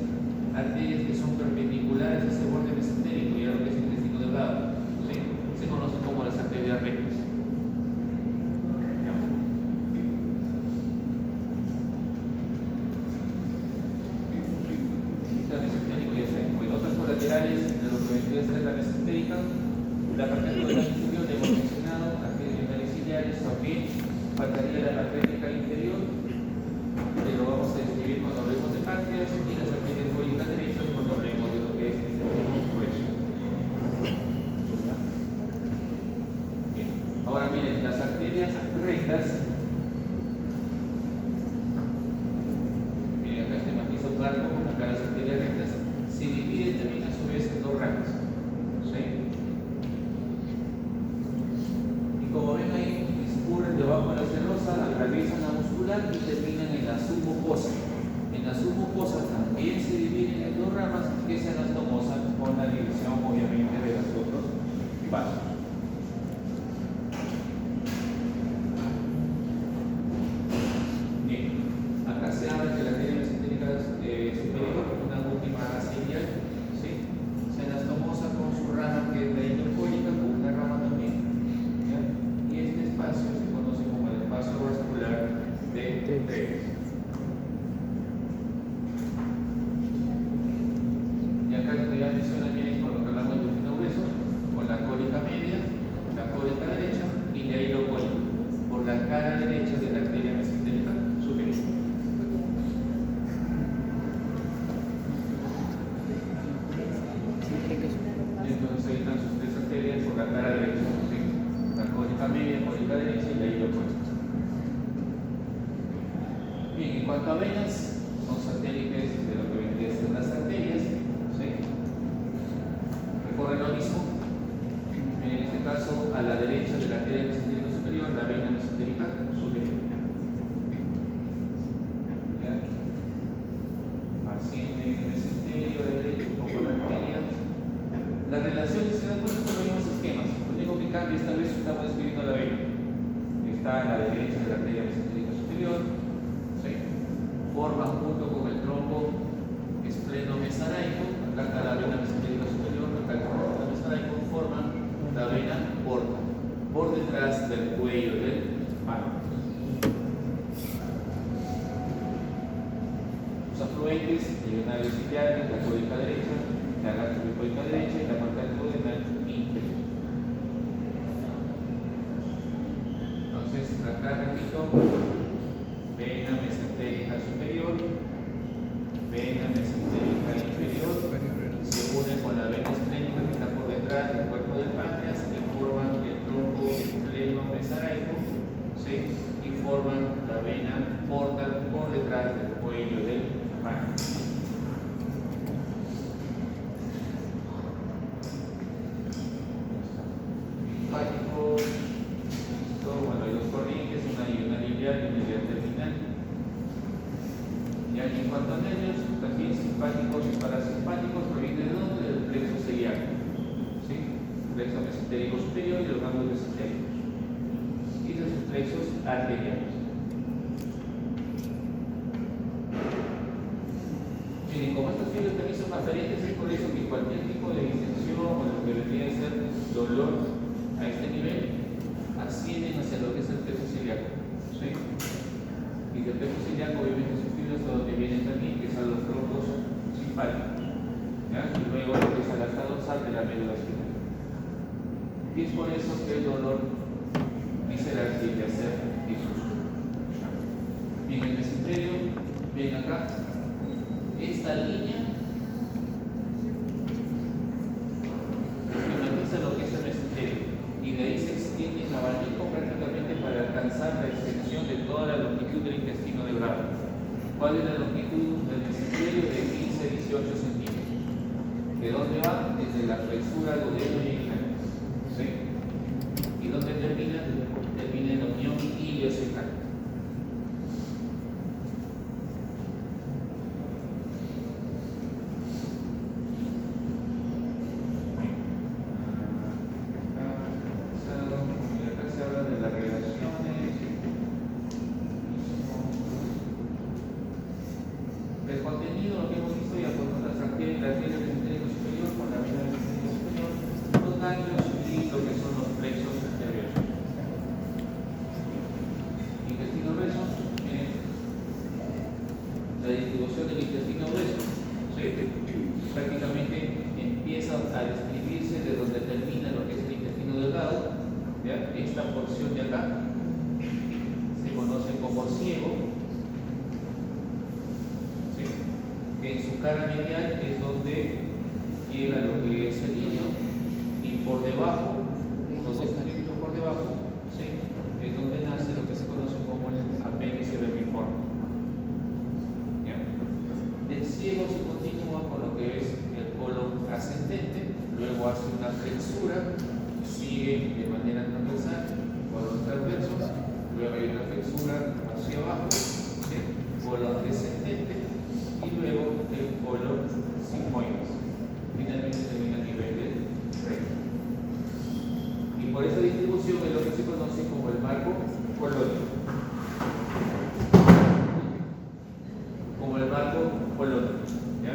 arterias que son perpendiculares a ese borde mesentérico y a lo que es el intestino delgado, ¿sí? Se conocen como las arterias rectas. Laterales de lo que vendría a ser la mesentérica, la parte de la inferior hemos mencionado, arterias venaciliares, también faltaría la arteria inferior, que lo vamos a describir cuando hablemos de páncreas, y las arterias cólicas derechas cuando hablemos de lo que es el hueso. Bien. Ahora miren, las arterias rectas, miren acá este matizo claro, acá las arterias rectas se dividen también a su vez en dos ramas, ¿sí? Y como ven ahí, discurren debajo de la serosa, atraviesan la muscular y terminan en la submucosa. En la submucosa también se dividen en dos ramas que se anastomosan con la división obviamente de los otros vasos. Bien, acá se habla que la arteria mesentérica superior, una última señal, ¿sí? Se anastomosa con su rama que es la hidrocólica, con una rama también, ¿ya? Y este espacio se conoce como el espacio vascular de Treves. Y acá donde ya menciona bien con lo que hablamos de intestino grueso, con la cólica media, la cólica derecha y la hidrocólica, por la cara derecha de la arteria mesentérica superior. Entonces ahí están sus 3 arterias por la cara derecha, ¿sí? La cólica media, cólica derecha y la hidrocólica. Bien, en cuanto a venas, son satélites de lo que vendría a ser las arterias, ¿sí? Recorren lo mismo. En este caso, a la derecha de la arteria mesentérica superior, la vena mesentérica superior. ¿Ya? Asciende el mesenterio a la derecha, un poco la arteria. Las relaciones se dan cuenta con los mismos esquemas. Lo único que cambia esta vez estamos escribiendo la vena. Está a la derecha de la arteria mesentérica superior, ¿sí? Forma junto con el trombo espleno-mesaraico, acá está la vena mesentérica superior, acá el trombo mesaraico, forman la vena porta, por detrás del cuello del párpado. Los afluentes, legionarios ciliares, la cólica derecha, la gástrico-cólica derecha y la parte duodenal inferior. Entonces, acá repito, vena mesentérica superior, vena mesentérica inferior, se une con la vena esplénica que está por detrás del cuerpo del páncreas y forman el tronco espleno-mesaraico, ¿sí? Y forman la vena portal por detrás del cuello del páncreas. Bueno, hay dos corrientes, una lineal y una lineal terminal. Y en cuanto a nervios, también simpáticos y parasimpáticos, provienen de dónde? Del plexo ciliaco, ¿sí? Plexo mesentérico superior y los ganglios mesentéricos. Y de sus plexos arteriales. Miren, como estos fibras también son aferentes, es por eso que cualquier tipo de distensión o lo que debería ser dolor a este nivel ascienden hacia lo que es el plexo ciliaco, ¿sí? Y del plexo ciliaco obviamente sus fibras a donde vienen también, que son los troncos simpáticos, ¿ya? Y luego lo que es el asta dorsal de la médula espinal. Y es por eso que el dolor visceral tiende a ser difuso. Bien, el mesenterio, ven acá, esta línea esquematiza lo que es el mesenterio y de ahí se extiende el abanico prácticamente para alcanzar la extensión de toda la longitud del intestino delgado. ¿Cuál es la longitud del mesenterio? De 15-18 centímetros. ¿De dónde va? Desde la flexura duodeno-iliacal, ¿sí? ¿Y dónde termina? Termina en la unión iliocecal. la distribución del intestino grueso. ¿Sí? Prácticamente empieza a describirse de donde termina lo que es el intestino delgado. ¿Ya? Esta porción de acá se conoce como ciego, ¿sí? Que en su cara medial es donde llega lo que es el niño, y por debajo, donde está el por debajo, ¿sí? Es donde nace lo que se conoce como el apéndice vermiforme. ¿Ya? El ciego se continúa con lo que es el colon ascendente, luego hace una flexura, sigue de manera transversal, colon transverso, luego hay una flexura hacia abajo, ¿sí? Colon descendente, y luego el colon sigmoides. Finalmente termina a nivel del recto. Y por esa distribución es lo que se conoce como el marco colónico. Como el marco colónico. ¿Ya?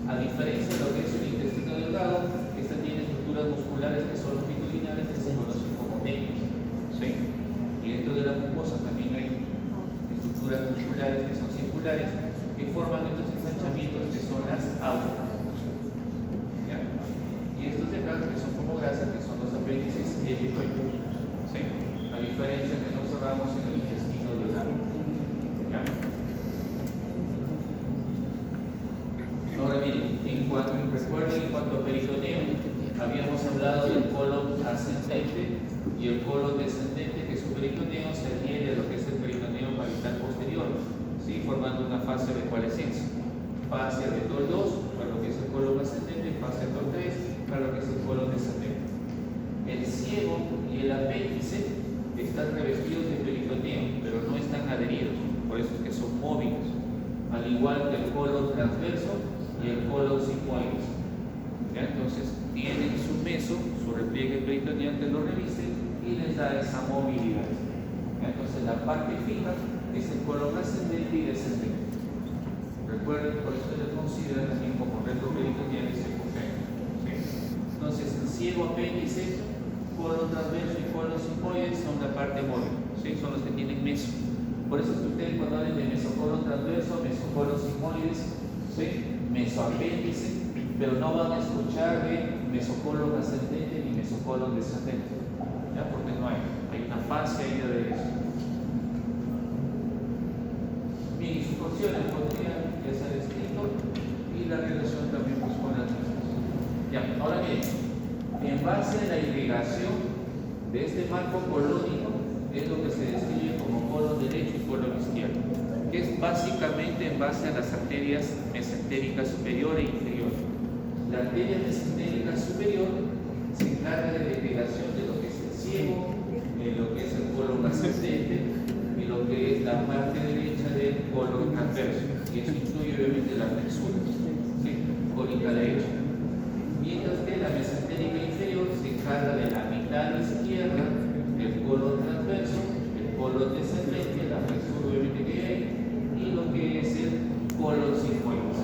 A diferencia de lo que es el intestino delgado, esta tiene estructuras musculares que son longitudinales, que se conocen como neos. ¿Sí? Y dentro de la mucosa también hay estructuras musculares que son circulares, que forman estos ensanchamientos que son las auras. ¿Ya? Y estos de acá, que son como grasas, que son los apéndices helicoides. ¿Sí? A diferencia que no observamos en el intestino delgado. ¿Ya? Ahora miren, recuerden en cuanto a peritoneo, habíamos hablado del colon ascendente y el colon descendente, que su peritoneo se adhiere a lo que es el peritoneo parital posterior, ¿sí? Formando una fase de coalescencia. Fase de TOL 2 para lo que es el colon ascendente, fase de TOL 3 para lo que es el colon descendente. El ciego y el apéndice están revestidos de peritoneo, pero no están adheridos, por eso es que son móviles, al igual que el colon transverso y el colon sigmoides. Entonces tienen su meso, su repliegue peritoneal que lo reviste y les da esa movilidad. Entonces la parte fija es el colon ascendente y descendente. Recuerden, por eso se considera también como retroperitoneal y secundario. ¿Sí? Entonces el ciego, apéndice, colon transverso y colon sigmoides son la parte móvil, ¿sí? Son los que tienen meso. Por eso es que ustedes cuando hablen de mesocolon transverso, mesocolon sigmoides, ¿sí? Mesoapéndice, pero no van a escuchar de mesocolon ascendente ni mesocolon descendente, ¿ya? Porque no hay una fase ahí de eso. Bien, y sus funciones podrían ya ser escrito y la relación también pues, con las mismas. Ya, ahora bien, en base a la irrigación de este marco colónico es lo que se describe como colon derecho y colon izquierdo, que es básicamente en base a las arterias mesentéricas superior e inferior. La arteria mesentérica superior se encarga de la irrigación de lo que es el ciego, de lo que es el colon ascendente y lo que es la parte derecha del colon transverso, y eso incluye obviamente la flexura, ¿sí? Cónica derecha. Mientras que la mesentérica inferior se encarga de la mitad izquierda del colon transverso, el colon descendente, la flexura obviamente que hay, y lo que es el colon sigmoides.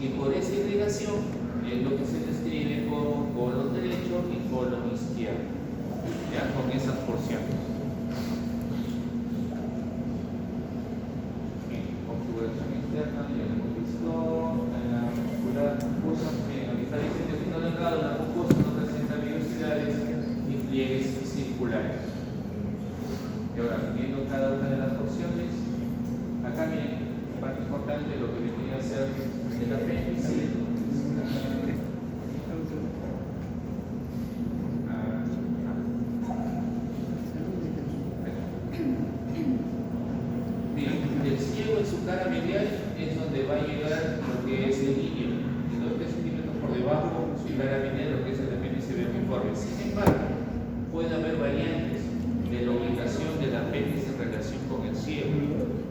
Y por esa irrigación es lo que se describe como colon derecho y colon izquierdo, ya con esas porciones. Configuración externa, ya lo hemos visto. En la muscular mucosa, a diferencia del intestino delgado, la mucosa no presenta vellosidades ni pliegues circulares. Y ahora, viendo cada una de las porciones, acá miren, parte importante lo que vendría a ser el apéndice. El ciego en su cara medial es donde va a llegar lo que es el ilio, y los 3 centímetros por debajo su cara medial, lo que es el apéndice vermiforme. Sin embargo, puede haber variantes de la ubicación del apéndice en relación con el ciego,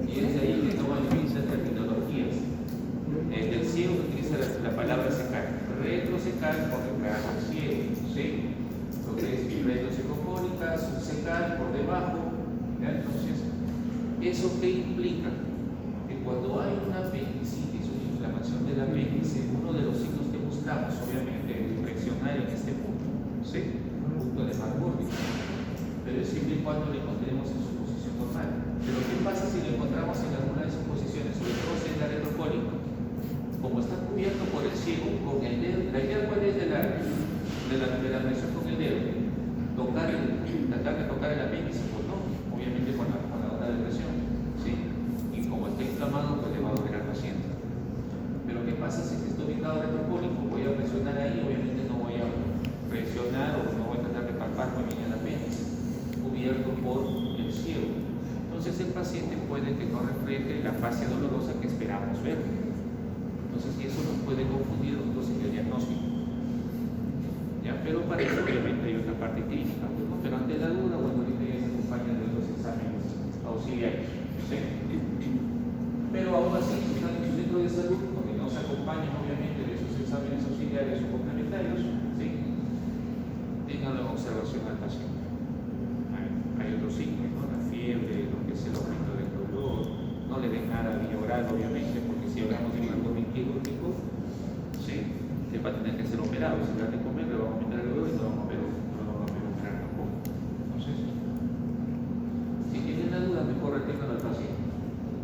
y es de ahí que toman distintas terminologías. El ciego utiliza la palabra secal, retrosecal por detrás del ciego, ¿sí? Lo que es retrosecofónica, subsecal por debajo, ¿ya? Entonces, ¿eso qué implica? Que cuando hay una apendicitis, una inflamación del apéndice, uno de los signos que buscamos, obviamente, es presionar en este punto, ¿sí? Punto de Marburg. Pero es siempre y cuando lo encontremos en su posición normal. Pero ¿qué pasa si lo encontramos en alguna de sus posiciones, sobre ciego con el dedo. La idea cuál es de la presión con el dedo, tratar de tocar el apéndice, pues no, obviamente con la onda de presión, ¿sí? Y como está inflamado, pues le va a doler al paciente. Pero ¿qué pasa si está ubicado retropúblico? Voy a presionar ahí, obviamente no voy a presionar o no voy a tratar de palpar muy bien el apéndice, cubierto por el ciego. Entonces el paciente puede que no refleje la fascia dolorosa que esperamos ver. Entonces eso nos puede confundir nosotros en el diagnóstico. ¿Ya? Pero para eso obviamente hay otra parte clínica, ¿no? Pero ante la duda, bueno, ahorita ya se acompañan de los exámenes auxiliares, ¿sí? Pero aún así, si están en su centro de salud, donde no se acompañan obviamente de esos exámenes auxiliares o complementarios, ¿sí? Ténganlo en observación al paciente. Hay otros signos, ¿no? La fiebre, lo que es el aumento del dolor, no le den nada vía oral, obviamente, porque si hablamos de un alcohol quirúrgico, ¿sí? Se va a tener que ser operado. Si le da de comer, le va a aumentar el dolor y no lo vamos a operar tampoco. Entonces, si tienen la duda, mejor reténganlo al paciente.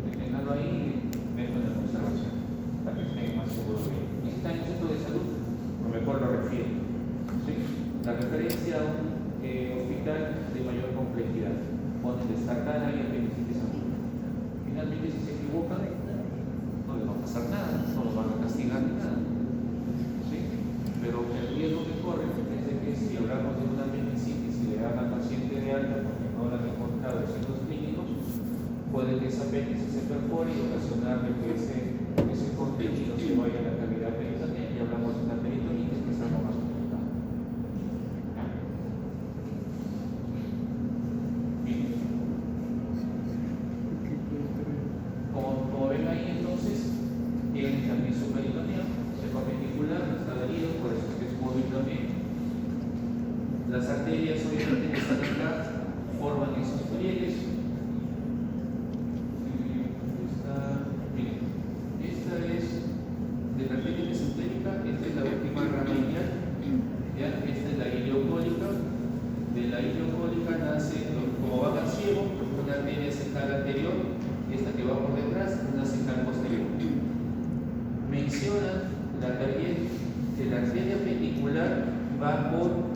Reténganlo ahí y métanlo en observación, para que estén más seguros de él. Y si está en el centro de salud, lo mejor lo refieren. ¿Sí? La referencia a un hospital de mayor complejidad. Ponen destacada y apendicitis aguda. Finalmente, si se equivocan, no les va a pasar nada, no los van a castigar ni nada. ¿Sí? Pero el riesgo que corre es de que si hablamos de una apendicitis y le dan al paciente de alta porque no la han encontrado en centros clínicos, puede que esa apéndice se perfore y ocasionarle que ese contenido se vaya a la cavidad peritoneal y hablamos de una peritonitis que es algo más complicado. Como ven ahí entonces, tienen también su peritoneal, se perpendicular, no está adherido, por eso es que es móvil también. Las arterias obviamente que están acá forman esos pliegues. Esta es de la arteria mesentérica, esta es la última rama iliac, ¿ya? Esta es la ileocólica. De la ileocólica nace, como va al ciego, una arteria central anterior, esta que va por detrás, una central posterior. Menciona que la arteria pendicular va por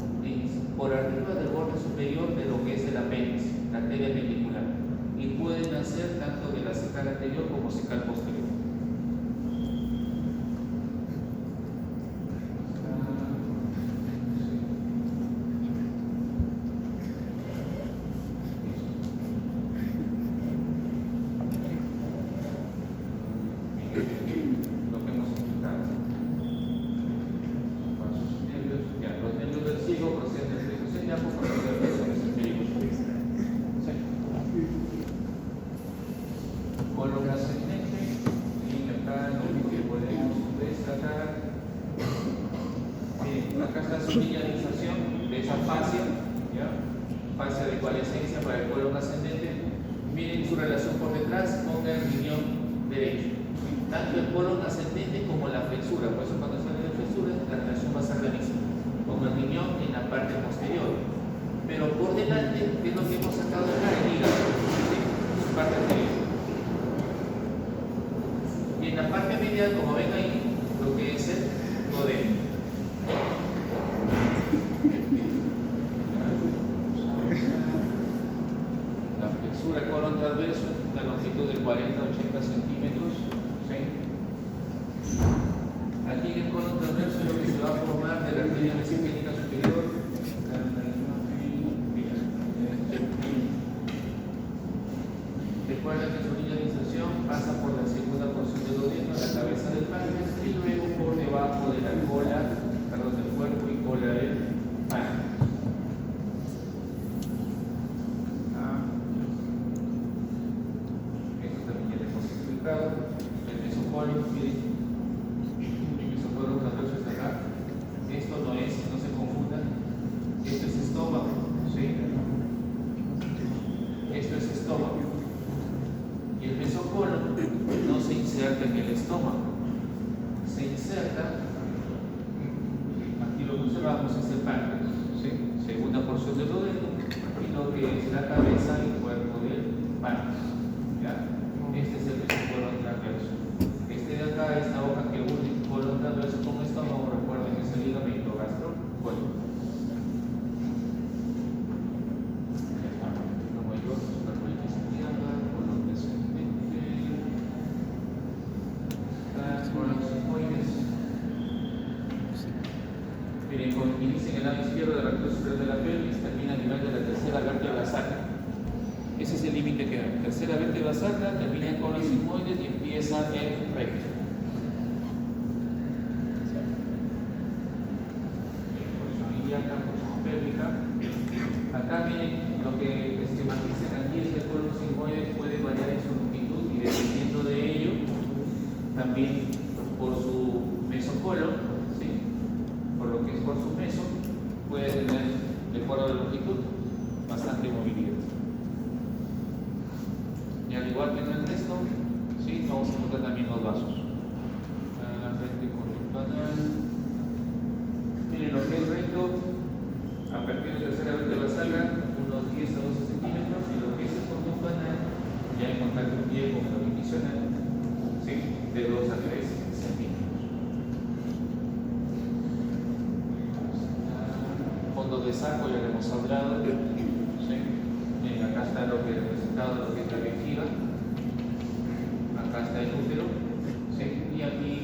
arriba del borde superior de lo que es el apéndice, la arteria pendicular, y puede nacer tanto de la central anterior como central posterior. Lo que hemos explicado. Los nervios del ciego proceden del plexo ciliaco por los nervios mesentéricos. Colon ascendente, y acá lo que podemos destacar, acá está su linealización de esa fascia, ¿ya? Fascia de coalescencia para el colon ascendente. Miren su relación por detrás con el riñón derecho. Tanto el colon ascendente como la flexura, por eso cuando sale de flexura la relación va a ser la misma, con el riñón en la parte posterior. Pero por delante, ¿qué es lo que hemos sacado de acá? El hígado, ¿sí? Su parte anterior. Y en la parte medial, como ven ahí, lo que es el duodeno. La flexura colon transverso, una longitud de 40-80 centímetros. Aquí en el colon transverso lo que se va a formar de la arteria mesentérica superior. Recuerda que su linealización pasa por la segunda porción del duodeno, la cabeza del páncreas, y luego por debajo de la cola, perdón, del cuerpo y cola del páncreas. Esto también ya les hemos explicado. El mesocolon, miren. Esto no es, no se confundan, esto es estómago, ¿sí? Esto es estómago. Y el mesocolon no se inserta en el estómago, se inserta, aquí lo que observamos es el páncreas, ¿sí? Segunda porción del duodeno, y lo que es la cabeza y cuerpo del páncreas, ¿ya? Este es el mesocolon transverso. Este de acá, esta hoja que une el colon transverso con inicia en el lado izquierdo del recto superior de la pelvis, termina a nivel de la tercera vértebra sacra. Ese es el límite que da. Tercera vértebra sacra, termina en colon sigmoides y empieza en recto. Porción ilíaca, porción pélvica. Acá miren, lo que esquematizan aquí es que el colon sigmoide puede variar en su longitud y dependiendo de ello, también por su mesocolon, ¿sí? Por lo que es por su meso, puede tener, de acuerdo a la longitud, bastante movilidad. Y al igual que en el resto, ¿sí? Vamos a encontrar también los vasos. Frente conductual. Miren, lo que es recto, a partir de la tercera vértebra sacra, unos 10 a 12 centímetros, y lo que es el conductual, ya en contacto pie con la divisional, ¿sí? De 2 a 3 centímetros. Fondo de saco, ya le hemos hablado, ¿sí? Acá está lo que representado, lo que es la vejiga, acá está el útero, ¿sí? Y aquí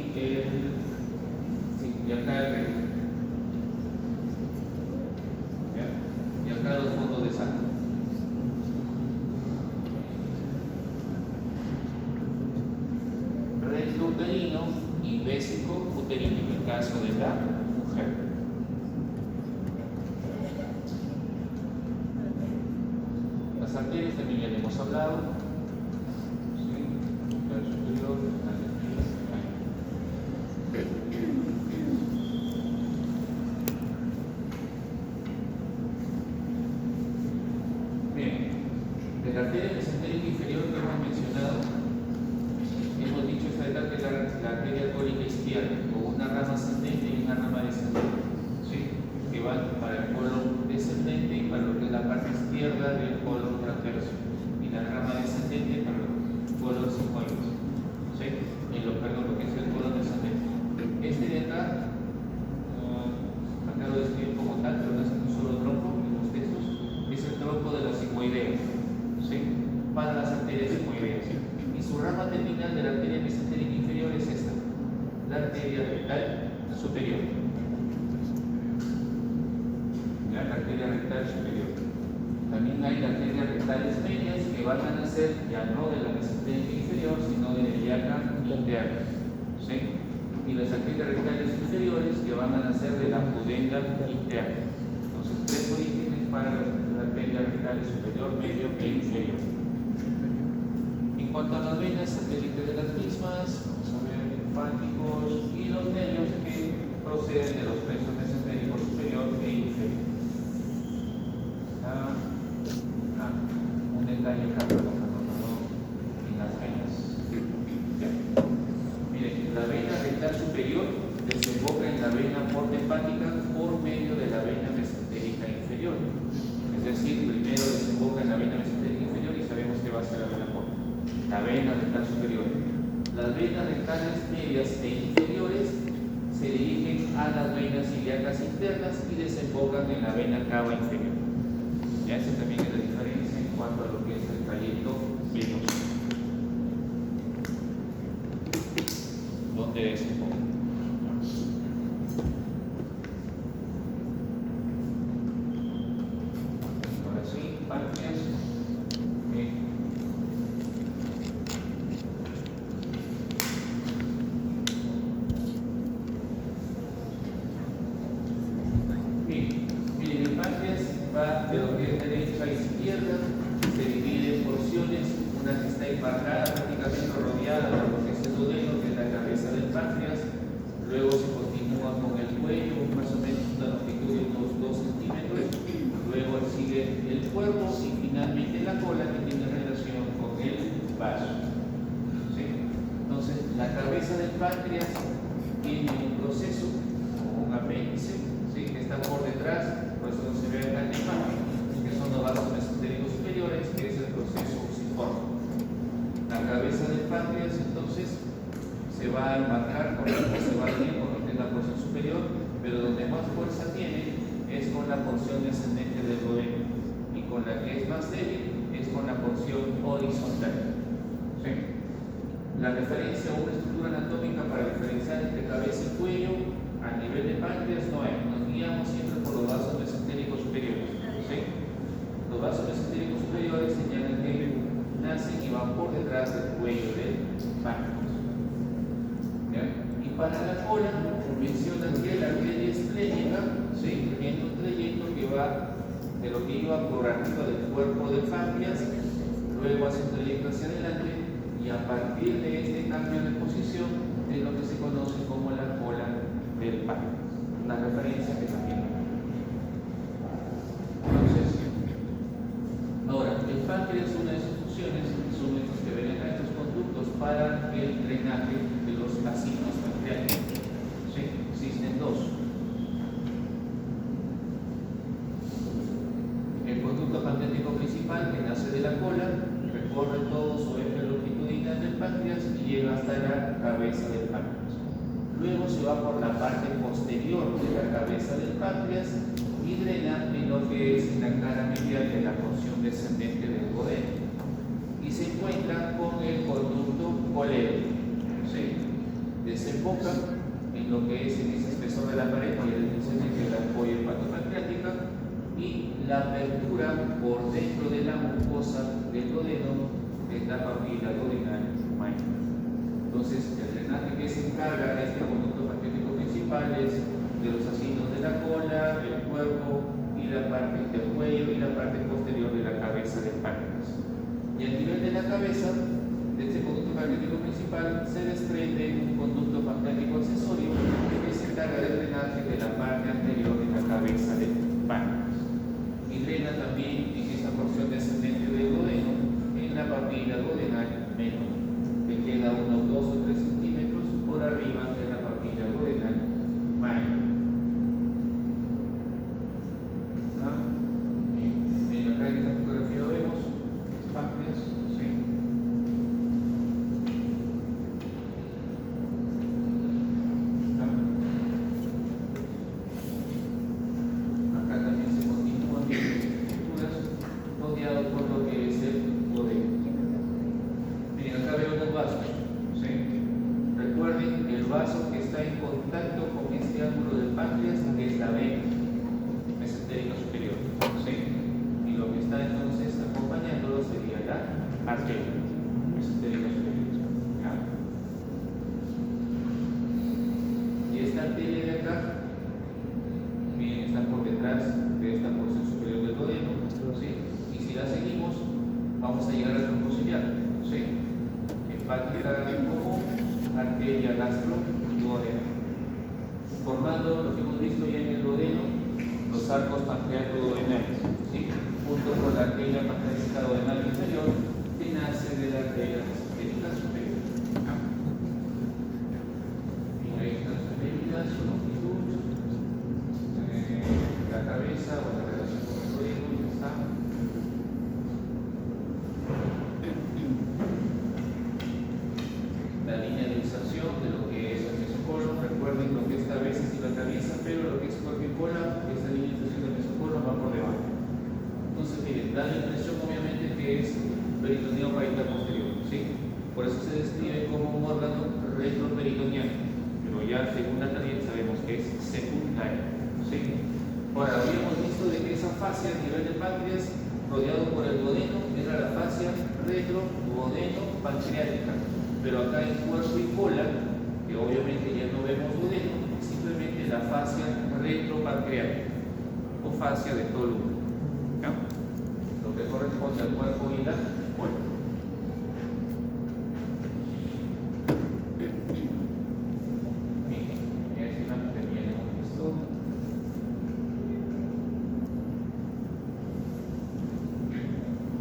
y acá el recto, ¿ya? Y acá los fondos de saco. Recto uterino y vésico uterino en el caso de la mujer. Las arterias también ya le hemos hablado. ¿Sí? El superior, bien, de la arteria mesentérica inferior que hemos mencionado, hemos dicho esta etapa que es la arteria cólica izquierda, con una rama ascendente y una rama descendente, ¿sí? Que van para el colon descendente y para lo que es la parte izquierda del colon transverso, y la rama descendente para el colon sigmoides, ¿sí? Lo que es el colon descendente. Este de acá, acá lo describo como tal, pero no es un solo tronco en los textos, es el tronco de la sigmoidea, ¿sí? Para las arterias sigmoideas. Y su rama terminal de la arteria mesentérica inferior es esta, la arteria rectal superior. La arteria rectal superior. También hay las arterias rectales medias que van a nacer ya no de la mesentérica inferior, sino de la ilíaca interna, ¿sí? Y las arterias rectales inferiores que van a nacer de la pudenda interna. Entonces, tres orígenes para las arterias rectales superior, medio e inferior. En cuanto a las venas satélites de las mismas, vamos a ver linfáticos y los nervios que proceden de los plexos mesentéricos superior e inferior. Un detalle acá en las venas. ¿Ya? Miren, la vena rectal superior desemboca en la vena porta hepática por medio de la vena mesentérica inferior. Es decir, primero desemboca en la vena mesentérica inferior y sabemos que va a ser la vena porta. La vena rectal superior. Las venas rectales medias e inferiores se dirigen a las venas ilíacas internas y desembocan en la vena cava inferior. Ya esa también es la diferencia en cuanto a lo que es el trayecto venoso. ¿Dónde desemboca? Ahora sí, páncreas. Miren, el páncreas va de lo que es derecha a izquierda, se divide en porciones, una que está embarcada, prácticamente rodeada de lo que es el duodeno, que es la cabeza del páncreas, luego se continúa con el cuello, más o menos una longitud de unos 2 centímetros, luego sigue el cuerpo y finalmente la cola, que tiene relación con el vaso. ¿Sí? Entonces, la cabeza del páncreas tiene un proceso, un apéndice, ¿sí? Que está por detrás, por eso no se ve acá en la imagen, que son los vasos mesentéricos superiores, que es el proceso fusiforme. La cabeza del páncreas entonces se va a marcar, se va a ir con lo que es la porción superior, pero donde más fuerza tiene es con la porción descendente del duodeno, y con la que es más débil es con la porción horizontal. ¿Sí? La referencia a una estructura anatómica para diferenciar entre cabeza y cuello, A nivel de páncreas no hay, nos guiamos siempre por los vasos mesentéricos superiores. ¿Sí? Los vasos mesentéricos superiores señalan que nacen y van por detrás del cuello del páncreas. ¿Ya? Y para la cola mencionan que la arteria esplénica, ¿sí?, tiene un trayecto que va de lo que iba por arriba del cuerpo del páncreas, luego hace un trayecto hacia adelante y a partir de este cambio de posición es lo que se conoce como la cola del páncreas. Una referencia que también. Entonces, ahora, el páncreas, una de sus funciones son estos que ven acá, estos conductos para el drenaje de los ácidos pancreáticos. ¿Sí? Existen dos. El conducto pancreático principal, que nace de la cola, recorre todo su eje longitudinal del páncreas y llega hasta la cabeza del páncreas. Luego se va por la parte posterior de la cabeza del páncreas y drena en lo que es la cara medial de la porción descendente del duodeno. Y se encuentra con el conducto colédoco. ¿Sí? Desemboca en lo que es en ese espesor de la pared y el descendente de la ampolla hepatopancreática y la apertura por dentro de la mucosa del duodeno es la papila duodenal mayor. Entonces, el drenaje que se encarga de este conducto pancreático principal es de los asientos de la cola, el cuerpo y la parte del cuello y la parte posterior de la cabeza del páncreas. Y a nivel de la cabeza, de este conducto pancreático principal, se desprende un conducto pancreático accesorio que se encarga del drenaje de la parte anterior de la cabeza del páncreas. Y drena también en esa porción descendente del duodeno en la papila duodenal menor, que queda unos 2 o 3 centímetros por arriba de la papila duodenal mayor. Bien, acá en esta fotografía lo vemos, páncreas, ¿sí? Acá también se continúan estructuras rodeadas por lo que es el duodeno. Miren, acá veo los vasos, ¿sí? Recuerden el vaso que está en contacto con este ángulo del páncreas, que es la vena mesentérica superior, ¿sí? Y lo que está entonces acompañándolo sería la arteria mesentérica superior. ¿Ya? Y esta arteria de acá, bien, está por detrás de esta porción superior del duodeno, ¿sí? Y si la seguimos, vamos a llegar al tronco ciliar, ¿sí? Hepática común, arteria gastro-duodena, formando lo que hemos visto ya en el duodeno, los arcos pancreato-duodenales, ¿sí? Junto con la arteria pancreática duodenal inferior, que nace de la arteria mesentérica superior. Y ahí están sus medidas, su longitud, la cabeza o la relación con el duodeno, ya está. La línea de inserción de lo que es el mesocolon, recuerden lo que esta vez es la cabeza, pero lo que es cuerpo y cola, esta línea de inserción del mesocolon va por debajo. Entonces, miren, da la impresión obviamente que es peritoneo parietal posterior, ¿sí? Por eso se describe como un órgano retroperitoneal, pero ya según la tarea sabemos que es secundario, ¿sí? Ahora, habíamos visto de que esa fascia a nivel del páncreas, rodeado por el duodeno, era la fascia retro-duodeno-pancreática. Pero acá en cuerpo y cola, que obviamente ya no vemos duodeno, es simplemente la fascia retropancreática o fascia de todo el útero, ¿ya? Lo que corresponde al cuerpo y la cola. Bien, esta imagen también hemos visto.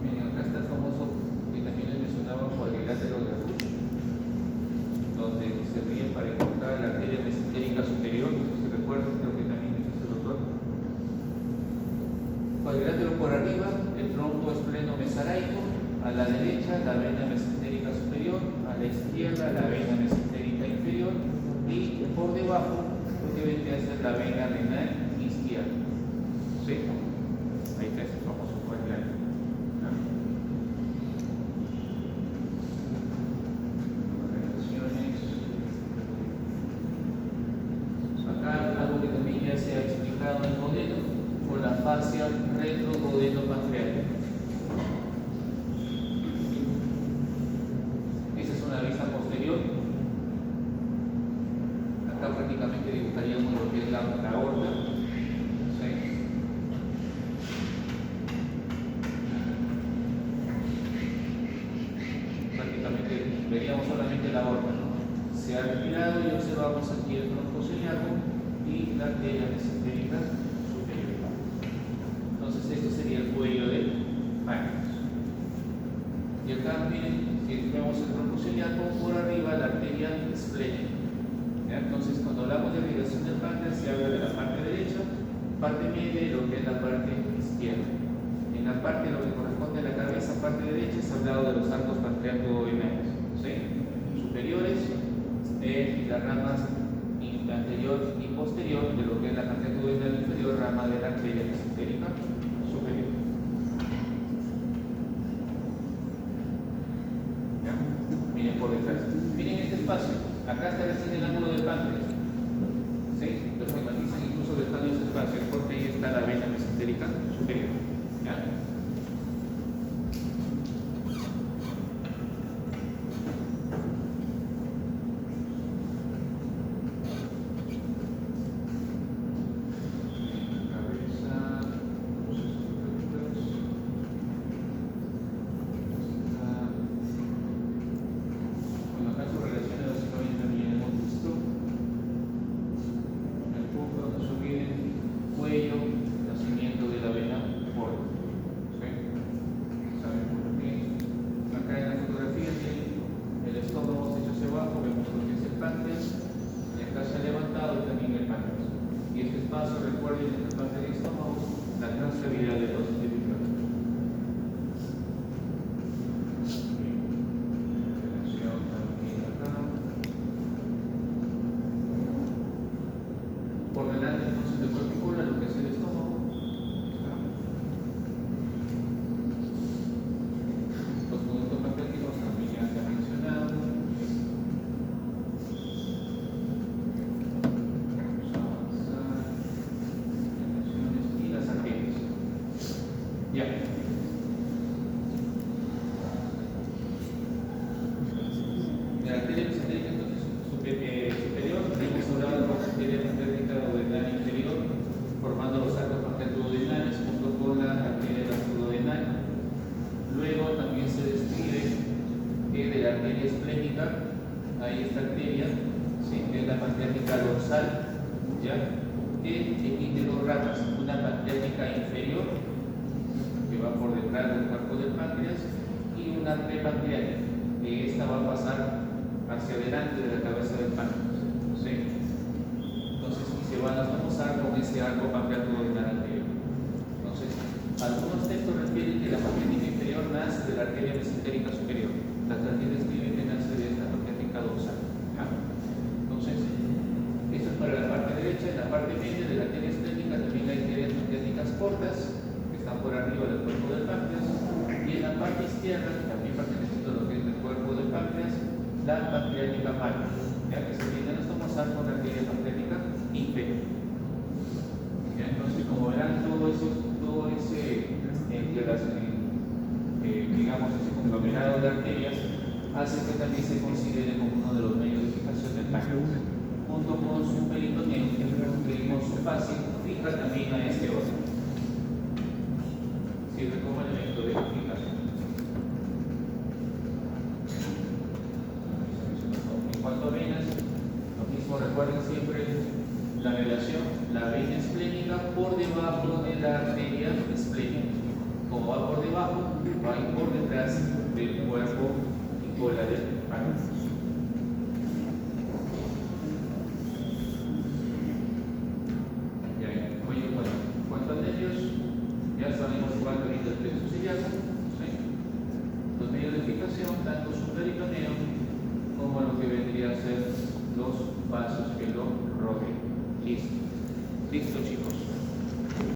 Miren, acá está el famoso que también les mencionaba cuadrilátero de Rush, donde se ríe para encontrar la arteria mesentérica superior, no sé si recuerdan, creo que también es el doctor. Cuadrilátero por arriba, el tronco es pleno mesaraico, a la derecha la vena mesentérica superior, a la izquierda la vena mesentérica inferior y por debajo lo que vendría a ser la vena renal izquierda. ¿Sí? Ahí está ese famoso cuadrilátero. Acá veríamos solamente la aorta, ¿no? Se ha retirado y observamos aquí el tronco celíaco y la arteria mesentérica superior. Entonces, esto sería el cuello del páncreas. Y acá, miren, si vemos el tronco celíaco, por arriba la arteria esplénica. Entonces, cuando hablamos de irrigación del páncreas, se habla de la parte derecha, parte media y lo que es la parte izquierda. En la parte, lo que corresponde a la cabeza, parte derecha, se ha hablado de los arcos pancreato-duodenales, ¿sí? Superiores, las ramas anterior y posterior de lo que es la pancreato-duodenal inferior, rama de la arteria mesentérica superior. ¿Ya? Miren por detrás. Miren este espacio. Acá está recién el ángulo del páncreas. ¿Sí? Los matizan incluso dejando ese espacio, porque ahí está la vena mesentérica superior. ¿Ya? Por delante entonces del cuerpo, lo que es el estómago. Los productos pancreáticos también ya se han mencionado. Vamos a avanzar. Y las arterias. Ya. La arteria mesentérica entonces superior, hemos hablado de la arteria mesentérica duodenal inferior, formando los arcos pancreato-duodenales junto con la arteria duodenal. Luego también se describe que de la arteria esplénica hay esta arteria, ¿sí? Que es la pancreática dorsal, ¿ya? Que emite dos ramas, una pancreática inferior que va por detrás del cuerpo del páncreas y una prepancreática, que esta va a pasar hacia adelante de la cabeza del páncreas, ¿sí? Entonces, y se van a tomar con ese arco pancreato-duodenal anterior. Entonces, algunos textos refieren que la pancreática inferior nace de la arteria mesentérica superior, la arteria describe que nace de esta pancreática dorsal, ¿ya? Entonces, esto es para la parte derecha. En la parte media de la arteria esplénica también hay arterias pancreáticas cortas que están por arriba del cuerpo del páncreas, y en la parte izquierda, también perteneciente a lo que es el cuerpo del páncreas, la pancreática magna, ya que se tienden a tomar con la arteria pancreática inferior. ¿Ya? Entonces, como verán, todo ese digamos, ese conglomerado de arterias hace que también se considere como uno de los medios de fijación del páncreas, junto con su peritoneo, que con su fase fija también a este órgano. Sirve como elemento de fijación. En cuanto a venas, lo mismo, recuerden siempre la relación, la vena esplénica por debajo de la arteria esplénica. Como va por debajo, va a ir por detrás del cuerpo y cola del páncreas. Oye, bueno, en cuanto a nervios, ya sabemos cuál es el plexo ciliaco, ¿sí? Los medios de fijación, tanto su peritoneo como lo que vendría a ser los vasos que lo rodean. Listo. Listo, chicos.